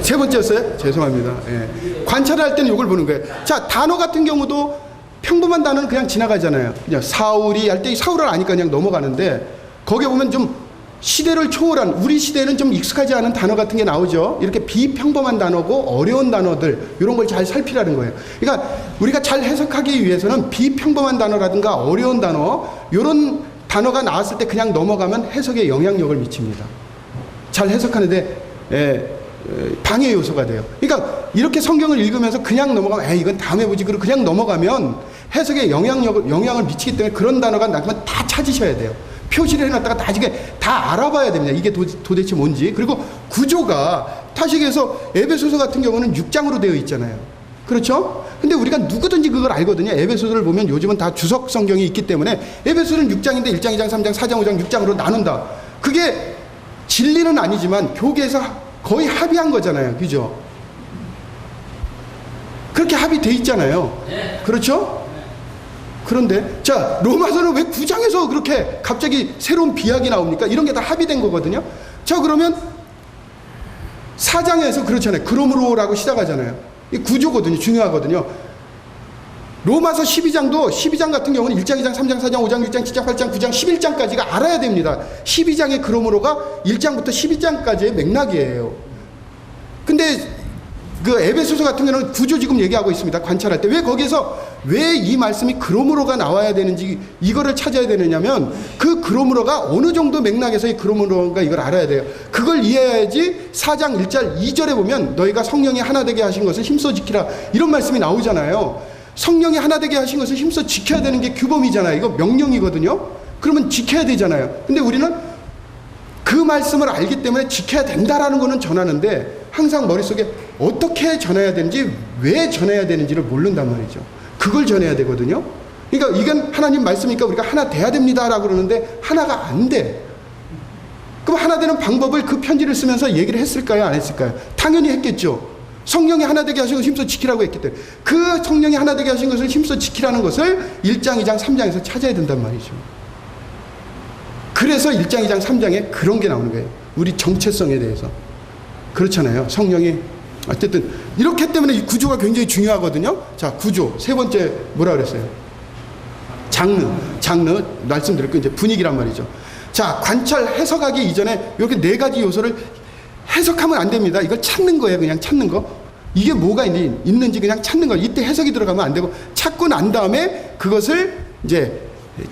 [SPEAKER 1] 세 번째였어요? 죄송합니다. 예. 관찰할 때는 이걸 보는 거예요. 자, 단어 같은 경우도 평범한 단어는 그냥 지나가잖아요. 그냥 사울이 할 때 사울을 아니까 그냥 넘어가는데 거기에 보면 좀 시대를 초월한, 우리 시대에는 좀 익숙하지 않은 단어 같은 게 나오죠. 이렇게 비평범한 단어고 어려운 단어들, 이런 걸 잘 살피라는 거예요. 그러니까 우리가 잘 해석하기 위해서는 비평범한 단어라든가 어려운 단어, 이런 단어가 나왔을 때 그냥 넘어가면 해석에 영향력을 미칩니다. 잘 해석하는데 방해 요소가 돼요. 그러니까 이렇게 성경을 읽으면서 그냥 넘어가면 이건 다음에 보지, 그리고 그냥 넘어가면 해석에 영향을 미치기 때문에 그런 단어가 나오면 다 찾으셔야 돼요. 표시를 해놨다가 나중에 다 알아봐야 됩니다. 이게 도대체 뭔지. 그리고 구조가 타식에서 에베소서 같은 경우는 6장으로 되어 있잖아요. 그렇죠? 근데 우리가 누구든지 그걸 알거든요. 에베소서를 보면 요즘은 다 주석 성경이 있기 때문에 에베소는 6장인데 1장, 2장, 3장, 4장, 5장, 6장으로 나눈다. 그게 진리는 아니지만 교계에서 거의 합의한 거잖아요. 그죠? 그렇게 합의돼 있잖아요. 그렇죠? 그런데 자, 로마서는 왜 9장에서 그렇게 갑자기 새로운 비약이 나옵니까? 이런 게 다 합의된 거거든요. 자, 그러면 4장에서 그렇잖아요. 그러므로라고 시작하잖아요. 이 구조거든요. 중요하거든요. 로마서 12장 같은 경우는 1장, 2장, 3장, 4장, 5장, 6장, 7장, 8장, 9장, 11장까지가 알아야 됩니다. 12장의 그러므로가 1장부터 12장까지의 맥락이에요. 근데 그 에베소서 같은 경우는 구조 지금 얘기하고 있습니다. 관찰할 때. 왜 거기에서 왜 이 말씀이 그러므로가 나와야 되는지 이거를 찾아야 되느냐면 그 그러므로가 어느 정도 맥락에서의 그러므로인가 이걸 알아야 돼요. 그걸 이해해야지 4장 1절 2절에 보면 너희가 성령이 하나 되게 하신 것을 힘써 지키라 이런 말씀이 나오잖아요. 성령이 하나 되게 하신 것을 힘써 지켜야 되는 게 규범이잖아요. 이거 명령이거든요. 그러면 지켜야 되잖아요. 근데 우리는 그 말씀을 알기 때문에 지켜야 된다라는 거는 전하는데 항상 머릿속에 어떻게 전해야 되는지 왜 전해야 되는지를 모른단 말이죠. 그걸 전해야 되거든요. 그러니까 이건 하나님 말씀이니까 우리가 하나 돼야 됩니다라고 그러는데 하나가 안 돼. 그럼 하나 되는 방법을 그 편지를 쓰면서 얘기를 했을까요? 안 했을까요? 당연히 했겠죠. 성령이 하나 되게 하신 것을 힘써 지키라고 했기 때문에 그 성령이 하나 되게 하신 것을 힘써 지키라는 것을 1장, 2장, 3장에서 찾아야 된단 말이죠. 그래서 1장, 2장, 3장에 그런 게 나오는 거예요. 우리 정체성에 대해서. 그렇잖아요. 성령이 어쨌든 이렇기 때문에 이 구조가 굉장히 중요하거든요. 자, 구조 세 번째 뭐라 그랬어요? 장르 말씀드렸고 이제 분위기란 말이죠. 자, 관찰 해석하기 이전에 이렇게 네 가지 요소를 해석하면 안 됩니다. 이걸 찾는 거예요. 그냥 찾는 거. 이게 뭐가 있는지 그냥 찾는 거. 이때 해석이 들어가면 안 되고 찾고 난 다음에 그것을 이제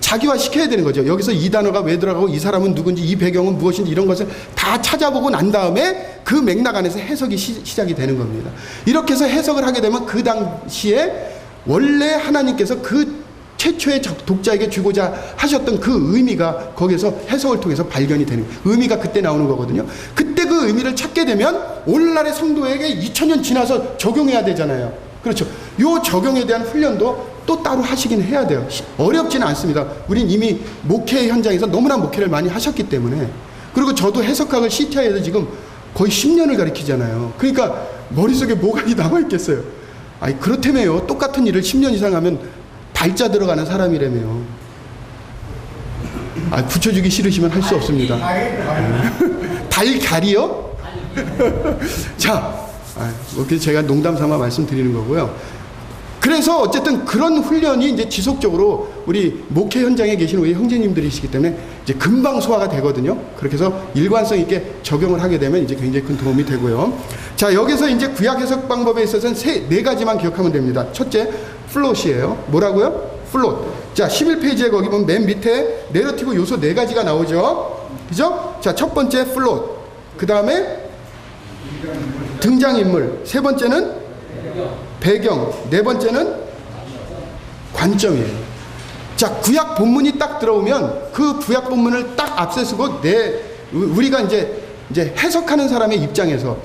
[SPEAKER 1] 자기화 시켜야 되는 거죠. 여기서 이 단어가 왜 들어가고 이 사람은 누군지 이 배경은 무엇인지 이런 것을 다 찾아보고 난 다음에 그 맥락 안에서 해석이 시작이 되는 겁니다. 이렇게 해서 해석을 하게 되면 그 당시에 원래 하나님께서 그 최초의 독자에게 주고자 하셨던 그 의미가 거기서 해석을 통해서 발견이 되는 거예요. 의미가 그때 나오는 거거든요. 그때 그 의미를 찾게 되면 오늘날의 성도에게 2000년 지나서 적용해야 되잖아요. 그렇죠. 요 적용에 대한 훈련도 또 따로 하시긴 해야 돼요. 어렵지는 않습니다. 우린 이미 목회 현장에서 너무나 목회를 많이 하셨기 때문에. 그리고 저도 해석학을 CTI에서 지금 거의 10년을 가르치잖아요. 그러니까 머릿속에 뭐가 남아있겠어요. 아니 그렇다며요. 똑같은 일을 10년 이상 하면 달자 들어가는 사람이라며요. 아, 붙여주기 싫으시면 할 수 없습니다. 달걀이요? 자, 제가 농담 삼아 말씀드리는 거고요. 그래서 어쨌든 그런 훈련이 이제 지속적으로 우리 목회 현장에 계신 우리 형제님들이시기 때문에 이제 금방 소화가 되거든요. 그렇게 해서 일관성 있게 적용을 하게 되면 이제 굉장히 큰 도움이 되고요. 자, 여기서 이제 구약 해석 방법에 있어서는 네 가지만 기억하면 됩니다. 첫째, 플롯이에요. 뭐라고요? 플롯. 자, 11페이지에 거기 보면 맨 밑에 내러티브 요소 네 가지가 나오죠. 그죠? 자, 첫 번째 플롯. 그 다음에 등장인물. 세 번째는 배경. 네 번째는 관점이에요. 자, 구약 본문이 딱 들어오면 그 구약 본문을 딱 앞세 쓰고 우리가 이제 해석하는 사람의 입장에서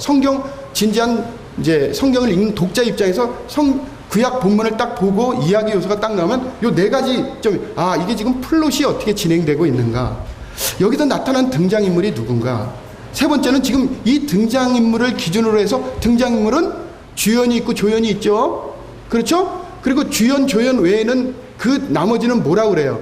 [SPEAKER 1] 진지한 이제 성경을 읽는 독자 입장에서 구약 본문을 딱 보고 이야기 요소가 딱 나오면 요 네 가지 이게 지금 플롯이 어떻게 진행되고 있는가. 여기서 나타난 등장인물이 누군가. 세 번째는 지금 이 등장인물을 기준으로 해서 등장인물은 주연이 있고 조연이 있죠. 그렇죠? 그리고 주연, 조연 외에는 그 나머지는 뭐라고 그래요?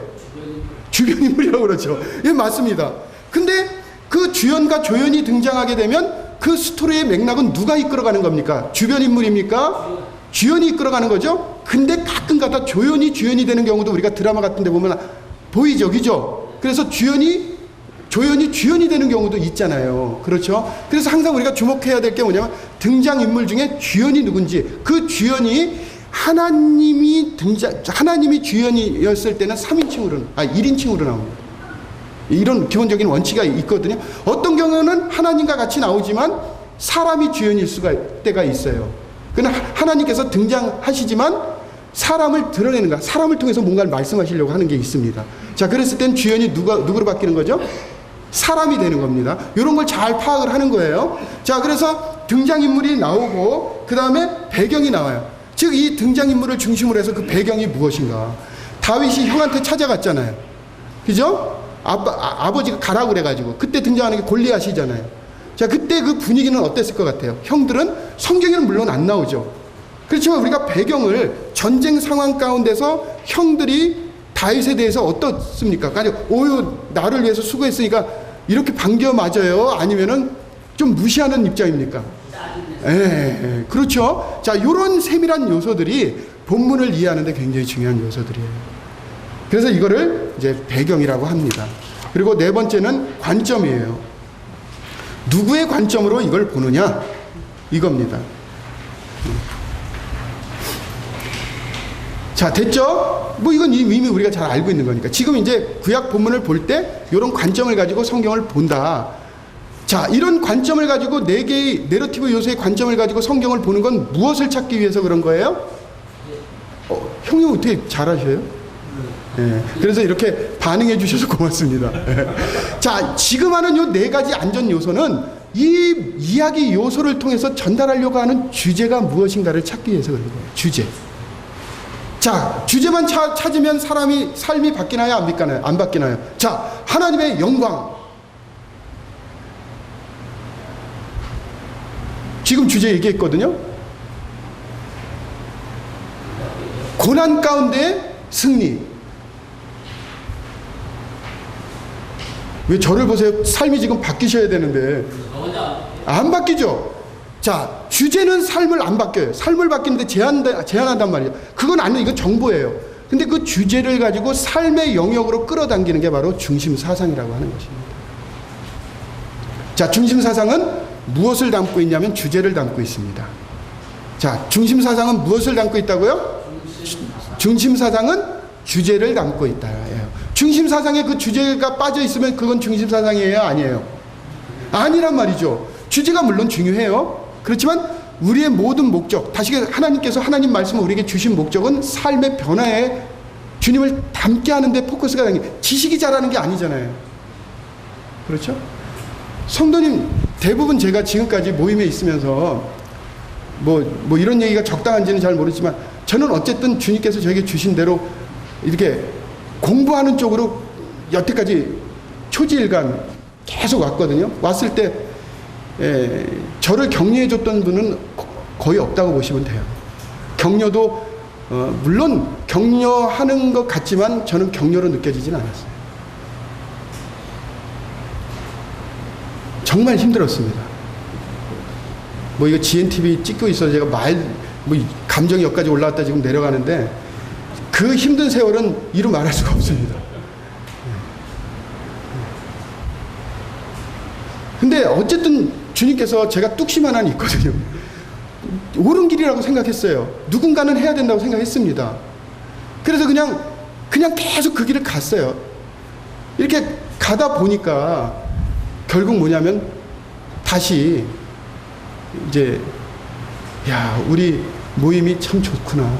[SPEAKER 1] 주변인물이라고 그러죠. 예, 맞습니다. 근데 그 주연과 조연이 등장하게 되면 그 스토리의 맥락은 누가 이끌어가는 겁니까? 주변 인물입니까? 주연이 이끌어가는 거죠? 근데 가끔 가다 조연이 주연이 되는 경우도 우리가 드라마 같은 데 보면 보이죠, 그죠? 그래서 조연이 주연이 되는 경우도 있잖아요. 그렇죠? 그래서 항상 우리가 주목해야 될 게 뭐냐면 등장인물 중에 주연이 누군지, 그 주연이 하나님이 주연이었을 때는 1인칭으로 나옵니다. 이런 기본적인 원칙이 있거든요. 어떤 경우는 하나님과 같이 나오지만 사람이 주연일 때가 있어요. 그러나 하나님께서 등장하시지만 사람을 드러내는 거, 사람을 통해서 뭔가를 말씀하시려고 하는 게 있습니다. 자, 그랬을 땐 주연이 누구로 바뀌는 거죠? 사람이 되는 겁니다. 이런 걸 잘 파악을 하는 거예요. 자, 그래서 등장인물이 나오고 그 다음에 배경이 나와요. 즉 이 등장인물을 중심으로 해서 그 배경이 무엇인가. 다윗이 형한테 찾아갔잖아요. 그죠? 아버지가 가라고 그래가지고 그때 등장하는 게 골리앗이잖아요. 자, 그때 그 분위기는 어땠을 것 같아요? 형들은 성경에는 물론 안 나오죠. 그렇지만 우리가 배경을 전쟁 상황 가운데서 형들이 다윗에 대해서 어떻습니까? 오유 나를 위해서 수고했으니까 이렇게 반겨 맞아요? 아니면은 좀 무시하는 입장입니까? 예, 그렇죠. 자, 요런 세밀한 요소들이 본문을 이해하는데 굉장히 중요한 요소들이에요. 그래서 이거를 이제 배경이라고 합니다. 그리고 네 번째는 관점이에요. 누구의 관점으로 이걸 보느냐? 이겁니다. 자, 됐죠? 뭐 이건 이미 우리가 잘 알고 있는 거니까. 지금 이제 구약 본문을 볼 때 이런 관점을 가지고 성경을 본다. 자, 이런 관점을 가지고 네 개의 내러티브 요소의 관점을 가지고 성경을 보는 건 무엇을 찾기 위해서 그런 거예요? 형님 어떻게 잘하셔요? 네. 그래서 이렇게 반응해 주셔서 고맙습니다. 자, 지금 하는 요 네 가지 안전 요소는 이 이야기 요소를 통해서 전달하려고 하는 주제가 무엇인가를 찾기 위해서 그런 거예요. 주제. 자, 주제만 찾으면 삶이 바뀌나요? 안 바뀌나요? 안 바뀌나요? 자, 하나님의 영광. 지금 주제 얘기했거든요. 고난 가운데 승리. 왜 저를 보세요? 삶이 지금 바뀌셔야 되는데 안 바뀌죠. 자, 주제는 삶을 안 바뀌어요. 삶을 바뀌는데 제한한단 말이에요. 그건 아니에요. 이건 정보예요. 근데 그 주제를 가지고 삶의 영역으로 끌어당기는 게 바로 중심사상이라고 하는 것입니다. 자, 중심사상은 무엇을 담고 있냐면 주제를 담고 있습니다. 자, 중심사상은 무엇을 담고 있다고요? 중심사상은 주제를 담고 있다. 중심사상에 그 주제가 빠져 있으면 그건 중심사상이에요? 아니에요? 아니란 말이죠. 주제가 물론 중요해요. 그렇지만 우리의 모든 목적, 다시 하나님께서 하나님 말씀을 우리에게 주신 목적은 삶의 변화에 주님을 닮게 하는데 포커스가 되는 게, 지식이 잘하는 게 아니잖아요. 그렇죠? 성도님 대부분 제가 지금까지 모임에 있으면서 뭐 이런 얘기가 적당한지는 잘 모르지만 저는 어쨌든 주님께서 저에게 주신 대로 이렇게 공부하는 쪽으로 여태까지 초지일간 계속 왔거든요. 왔을 때 저를 격려해 줬던 분은 거의 없다고 보시면 돼요. 격려도 물론 격려하는 것 같지만 저는 격려로 느껴지진 않았어요. 정말 힘들었습니다. 뭐 이거 GNTV 찍고 있어서 제가 감정이 여기까지 올라왔다 지금 내려가는데 그 힘든 세월은 이루 말할 수가 없습니다. 근데 어쨌든 주님께서 제가 뚝심 하나 있거든요. 옳은 길이라고 생각했어요. 누군가는 해야 된다고 생각했습니다. 그래서 그냥 계속 그 길을 갔어요. 이렇게 가다 보니까 결국 뭐냐면 다시 이제 우리 모임이 참 좋구나.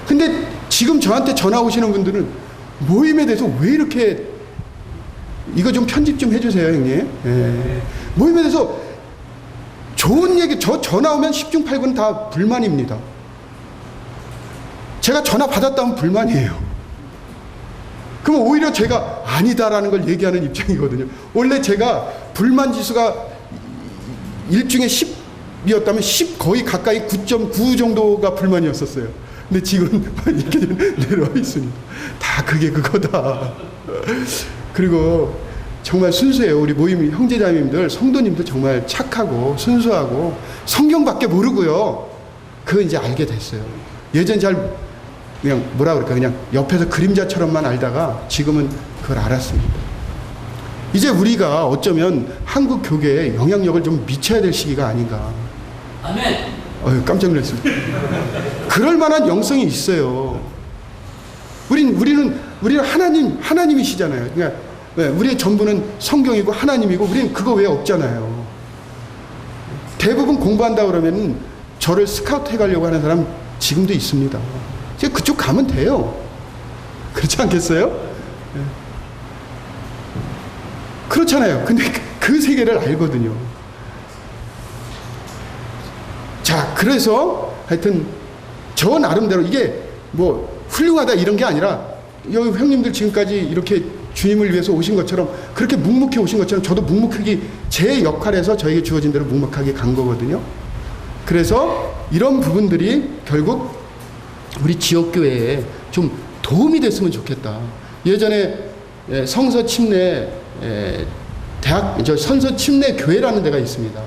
[SPEAKER 1] 근데 지금 저한테 전화 오시는 분들은 모임에 대해서 왜 이렇게, 이거 좀 편집 좀 해주세요, 형님. 모임에 대해서 좋은 얘기, 전화 오면 10중 8군 다 불만입니다. 제가 전화 받았다면 불만이에요. 그럼 오히려 제가 아니다라는 걸 얘기하는 입장이거든요. 원래 제가 불만 지수가 1중에 10이었다면 10 거의 가까이 9.9 정도가 불만이었었어요. 근데 지금 이렇게 내려와 있습니다. 다 그게 그거다. 그리고 정말 순수해요. 우리 모임 형제자매님들, 성도님도 정말 착하고 순수하고 성경밖에 모르고요. 그거 이제 알게 됐어요. 예전 잘 그냥 뭐라 그럴까 그냥 옆에서 그림자처럼만 알다가 지금은 그걸 알았습니다. 이제 우리가 어쩌면 한국 교계에 영향력을 좀 미쳐야 될 시기가 아닌가.
[SPEAKER 2] 아멘.
[SPEAKER 1] 깜짝 놀랐습니다. 그럴 만한 영성이 있어요. 우리는 하나님이시잖아요. 그러니까 우리의 전부는 성경이고 하나님이고 우리는 그거 외에 없잖아요. 대부분 공부한다 그러면 저를 스카우트 해가려고 하는 사람 지금도 있습니다. 이제 그쪽 가면 돼요. 그렇지 않겠어요? 그렇잖아요. 근데 그 세계를 알거든요. 자, 그래서 하여튼 저 나름대로 이게 뭐 훌륭하다 이런 게 아니라 여기 형님들 지금까지 이렇게 주님을 위해서 오신 것처럼 그렇게 묵묵히 오신 것처럼 저도 묵묵하게 제 역할에서 저에게 주어진 대로 묵묵하게 간 거거든요. 그래서 이런 부분들이 결국 우리 지역교회에 좀 도움이 됐으면 좋겠다. 예전에 성서 침례 선서 침례 교회라는 데가 있습니다.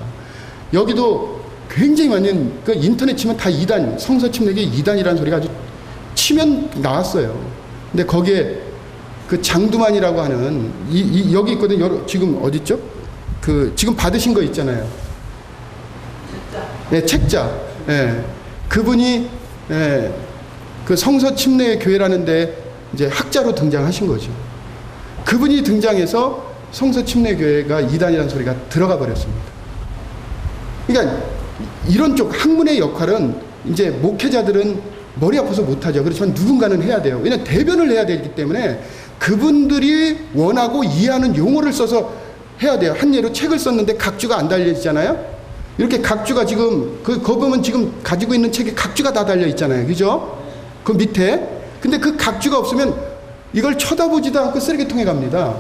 [SPEAKER 1] 여기도 굉장히 많은 그 인터넷 치면 다 이단, 성서 침례교 이단이라는 소리가 아주 치면 나왔어요. 근데 거기에 그 장두만이라고 하는 여기 있거든. 지금 어디 있죠? 그 지금 받으신 거 있잖아요. 네, 책자. 네. 그분이 그 성서 침례 교회라는데 이제 학자로 등장하신 거죠. 그분이 등장해서 성서 침례 교회가 이단이라는 소리가 들어가 버렸습니다. 그러니까 이런 쪽 학문의 역할은 이제 목회자들은 머리 아파서 못하죠. 그렇지만 누군가는 해야 돼요. 왜냐하면 대변을 해야 되기 때문에 그분들이 원하고 이해하는 용어를 써서 해야 돼요. 한 예로 책을 썼는데 각주가 안 달려있잖아요. 이렇게 각주가 지금 거 보면 지금 가지고 있는 책에 각주가 다 달려 있잖아요. 그죠? 그 밑에. 근데 그 각주가 없으면 이걸 쳐다보지도 않고 쓰레기통에 갑니다.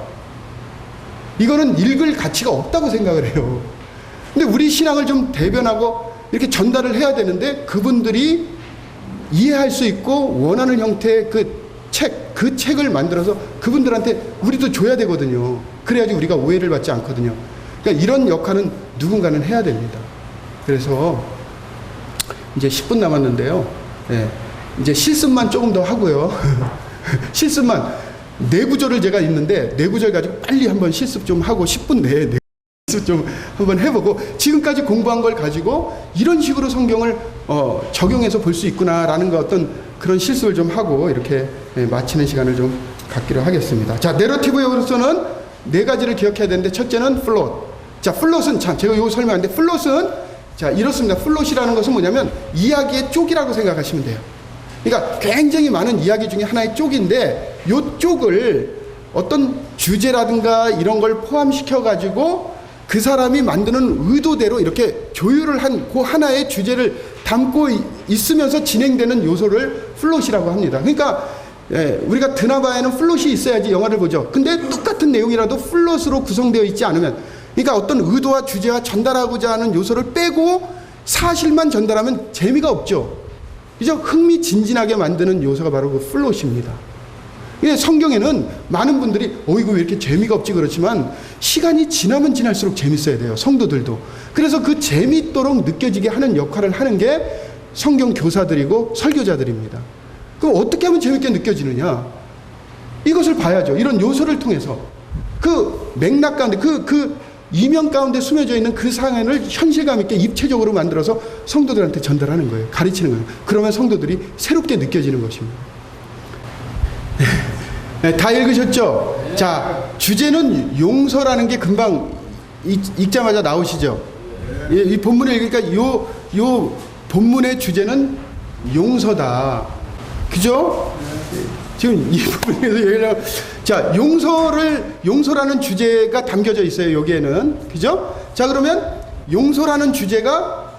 [SPEAKER 1] 이거는 읽을 가치가 없다고 생각을 해요. 근데 우리 신앙을 좀 대변하고 이렇게 전달을 해야 되는데 그분들이 이해할 수 있고 원하는 형태의 그 책을 만들어서 그분들한테 우리도 줘야 되거든요. 그래야지 우리가 오해를 받지 않거든요. 그러니까 이런 역할은 누군가는 해야 됩니다. 그래서 이제 10분 남았는데요. 이제 실습만 조금 더 하고요. 실습만 4구절을 제가 있는데 4구절 가지고 빨리 한번 실습 좀 하고 10분 내에 실습 좀 한번 해보고 지금까지 공부한 걸 가지고 이런 식으로 성경을 적용해서 볼 수 있구나라는 거 어떤 그런 실습을 좀 하고 이렇게 마치는 시간을 좀 갖기로 하겠습니다. 자, 내러티브로서는 4가지를 기억해야 되는데 첫째는 플롯. 자, 플롯은 참 제가 이거 설명하는데 플롯은 자 이렇습니다. 플롯이라는 것은 뭐냐면 이야기의 쪽이라고 생각하시면 돼요. 그러니까 굉장히 많은 이야기 중에 하나의 쪽인데 이 쪽을 어떤 주제라든가 이런 걸 포함시켜 가지고 그 사람이 만드는 의도대로 이렇게 조율을 한 그 하나의 주제를 담고 있으면서 진행되는 요소를 플롯이라고 합니다. 그러니까 우리가 드라마에는 플롯이 있어야지 영화를 보죠. 근데 똑같은 내용이라도 플롯으로 구성되어 있지 않으면, 그러니까 어떤 의도와 주제와 전달하고자 하는 요소를 빼고 사실만 전달하면 재미가 없죠. 그죠? 흥미진진하게 만드는 요소가 바로 그 플롯입니다. 성경에는 많은 분들이 이거 왜 이렇게 재미가 없지 그렇지만 시간이 지나면 지날수록 재밌어야 돼요. 성도들도. 그래서 그 재밌도록 느껴지게 하는 역할을 하는 게 성경 교사들이고 설교자들입니다. 그럼 어떻게 하면 재밌게 느껴지느냐? 이것을 봐야죠. 이런 요소를 통해서 그 맥락 가운데 그 이면 가운데 숨겨져 있는 그 상황을 현실감 있게 입체적으로 만들어서 성도들한테 전달하는 거예요. 가르치는 거예요. 그러면 성도들이 새롭게 느껴지는 것입니다. 네, 다 읽으셨죠? 네. 자, 주제는 용서라는 게 금방 읽자마자 나오시죠? 네. 이 본문을 읽으니까 요 본문의 주제는 용서다. 그죠? 네. 지금 이 부분에서 얘기를 자, 용서라는 주제가 담겨져 있어요, 여기에는. 그죠? 자, 그러면 용서라는 주제가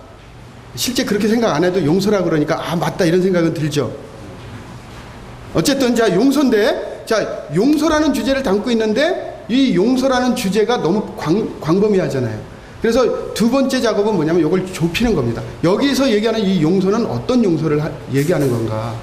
[SPEAKER 1] 실제 그렇게 생각 안 해도 용서라 그러니까 맞다 이런 생각은 들죠. 어쨌든 자, 용서인데 자, 용서라는 주제를 담고 있는데 이 용서라는 주제가 너무 광범위하잖아요. 그래서 두 번째 작업은 뭐냐면 이걸 좁히는 겁니다. 여기서 얘기하는 이 용서는 어떤 용서를 얘기하는 건가.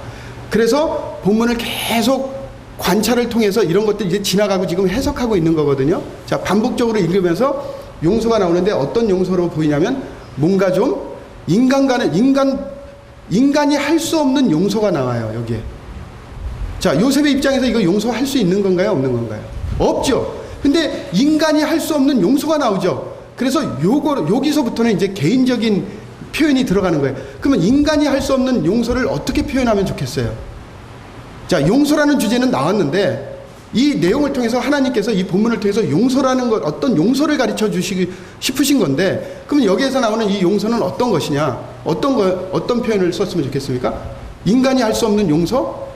[SPEAKER 1] 그래서 본문을 계속 관찰을 통해서 이런 것들 이제 지나가고 지금 해석하고 있는 거거든요. 자, 반복적으로 읽으면서 용서가 나오는데 어떤 용서로 보이냐면 뭔가 좀 인간이 할 수 없는 용서가 나와요, 여기에. 자, 요셉의 입장에서 이거 용서할 수 있는 건가요? 없는 건가요? 없죠. 근데 인간이 할 수 없는 용서가 나오죠. 그래서 여기서부터는 이제 개인적인 표현이 들어가는 거예요. 그러면 인간이 할 수 없는 용서를 어떻게 표현하면 좋겠어요? 자, 용서라는 주제는 나왔는데 이 내용을 통해서 하나님께서 이 본문을 통해서 용서라는 것, 어떤 용서를 가르쳐 주시기 싶으신 건데, 그러면 여기에서 나오는 이 용서는 어떤 것이냐? 어떤 표현을 썼으면 좋겠습니까? 인간이 할 수 없는 용서?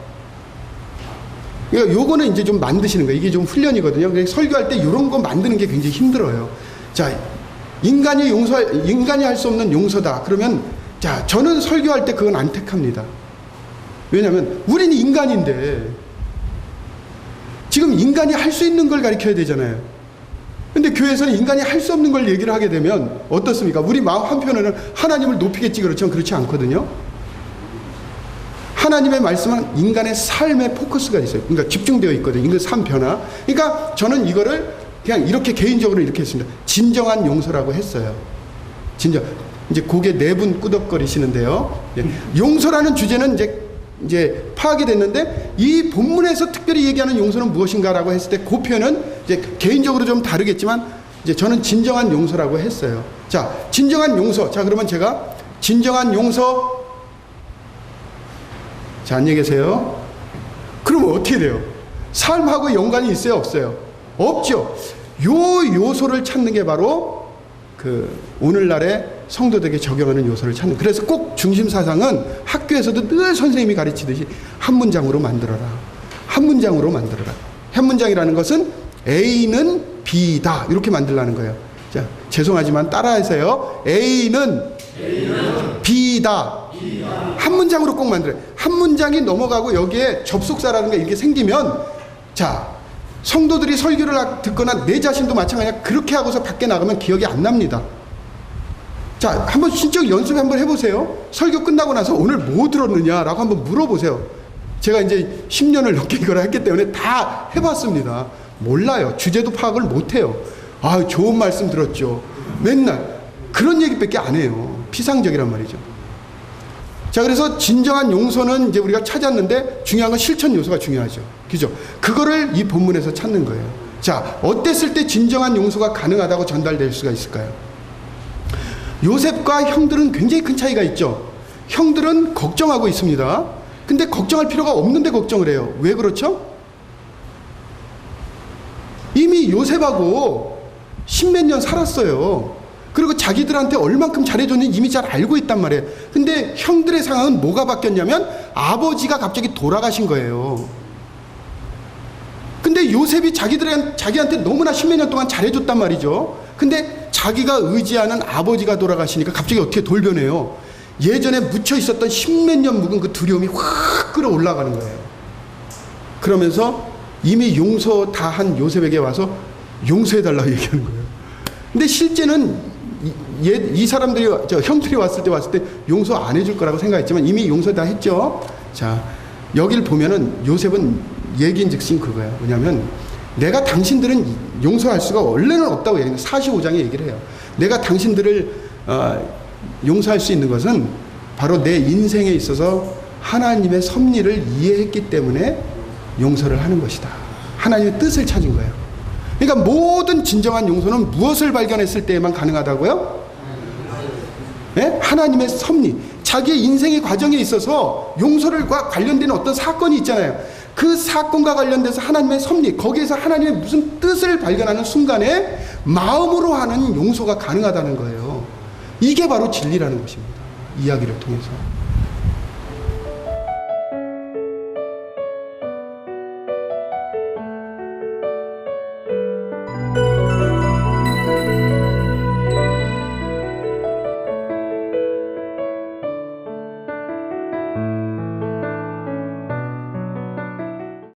[SPEAKER 1] 그러니까 요거는 이제 좀 만드시는 거예요. 이게 좀 훈련이거든요. 그래서 설교할 때 이런 거 만드는 게 굉장히 힘들어요. 자, 인간이 할 수 없는 용서다. 그러면, 자, 저는 설교할 때 그건 안 택합니다. 왜냐하면 우리는 인간인데 지금 인간이 할 수 있는 걸 가르쳐야 되잖아요. 근데 교회에서는 인간이 할 수 없는 걸 얘기를 하게 되면 어떻습니까? 우리 마음 한편으로는 하나님을 높이겠지, 그렇지만 그렇지 않거든요. 하나님의 말씀은 인간의 삶에 포커스가 있어요. 그러니까 집중되어 있거든요. 인간의 삶 변화. 그러니까 저는 이거를 그냥 이렇게 개인적으로 이렇게 했습니다. 진정한 용서라고 했어요. 이제 고개 네 분 끄덕거리시는데요. 용서라는 주제는 이제 파악이 됐는데, 이 본문에서 특별히 얘기하는 용서는 무엇인가라고 했을 때 그 표현은 이제 개인적으로 좀 다르겠지만 이제 저는 진정한 용서라고 했어요. 자, 진정한 용서. 자, 그러면 제가 진정한 용서. 자, 안녕히 계세요. 그러면 어떻게 돼요? 삶하고 연관이 있어요, 없어요? 없죠. 요 요소를 찾는 게 바로 오늘날의 성도들에게 적용하는 요소를 찾는. 그래서 꼭 중심 사상은 학교에서도 늘 선생님이 가르치듯이 한 문장으로 만들어라. 한 문장으로 만들어라. 한 문장이라는 것은 A는 B다. 이렇게 만들라는 거예요. 자, 죄송하지만 따라하세요. A는 B다. 한 문장으로 꼭 만들어요. 한 문장이 넘어가고 여기에 접속사라는 게 이렇게 생기면, 자, 성도들이 설교를 듣거나 내 자신도 마찬가지야. 그렇게 하고서 밖에 나가면 기억이 안 납니다. 자, 한번 신적 연습 한번 해보세요. 설교 끝나고 나서 오늘 뭐 들었느냐라고 한번 물어보세요. 제가 이제 10년을 넘게 이걸 했기 때문에 다 해봤습니다. 몰라요. 주제도 파악을 못해요. 아, 좋은 말씀 들었죠. 맨날 그런 얘기밖에 안 해요. 피상적이란 말이죠. 자, 그래서 진정한 용서는 이제 우리가 찾았는데 중요한 건 실천 요소가 중요하죠. 그죠? 그거를 이 본문에서 찾는 거예요. 자, 어땠을 때 진정한 용서가 가능하다고 전달될 수가 있을까요? 요셉과 형들은 굉장히 큰 차이가 있죠. 형들은 걱정하고 있습니다. 근데 걱정할 필요가 없는데 걱정을 해요. 왜 그렇죠? 이미 요셉하고 십몇 년 살았어요. 그리고 자기들한테 얼만큼 잘해줬는지 이미 잘 알고 있단 말이에요. 근데 형들의 상황은 뭐가 바뀌었냐면 아버지가 갑자기 돌아가신 거예요. 근데 요셉이 자기한테 너무나 십몇 년 동안 잘해줬단 말이죠. 근데 자기가 의지하는 아버지가 돌아가시니까 갑자기 어떻게 돌변해요? 예전에 묻혀 있었던 십몇 년 묵은 그 두려움이 확 끌어올라가는 거예요. 그러면서 이미 용서 다 한 요셉에게 와서 용서해달라고 얘기하는 거예요. 근데 실제는 이 사람들이, 형들이 왔을 때 용서 안 해줄 거라고 생각했지만 이미 용서 다 했죠. 자, 여기를 보면은 요셉은 얘기인즉슨 그거예요. 왜냐하면 내가 당신들은 용서할 수가 원래는 없다고 얘기해요. 45장에 얘기를 해요. 내가 당신들을 용서할 수 있는 것은 바로 내 인생에 있어서 하나님의 섭리를 이해했기 때문에 용서를 하는 것이다. 하나님의 뜻을 찾은 거예요. 그러니까 모든 진정한 용서는 무엇을 발견했을 때에만 가능하다고요? 네? 하나님의 섭리. 자기의 인생의 과정에 있어서 용서를과 관련된 어떤 사건이 있잖아요. 그 사건과 관련돼서 하나님의 섭리, 거기에서 하나님의 무슨 뜻을 발견하는 순간에 마음으로 하는 용서가 가능하다는 거예요. 이게 바로 진리라는 것입니다. 이야기를 통해서.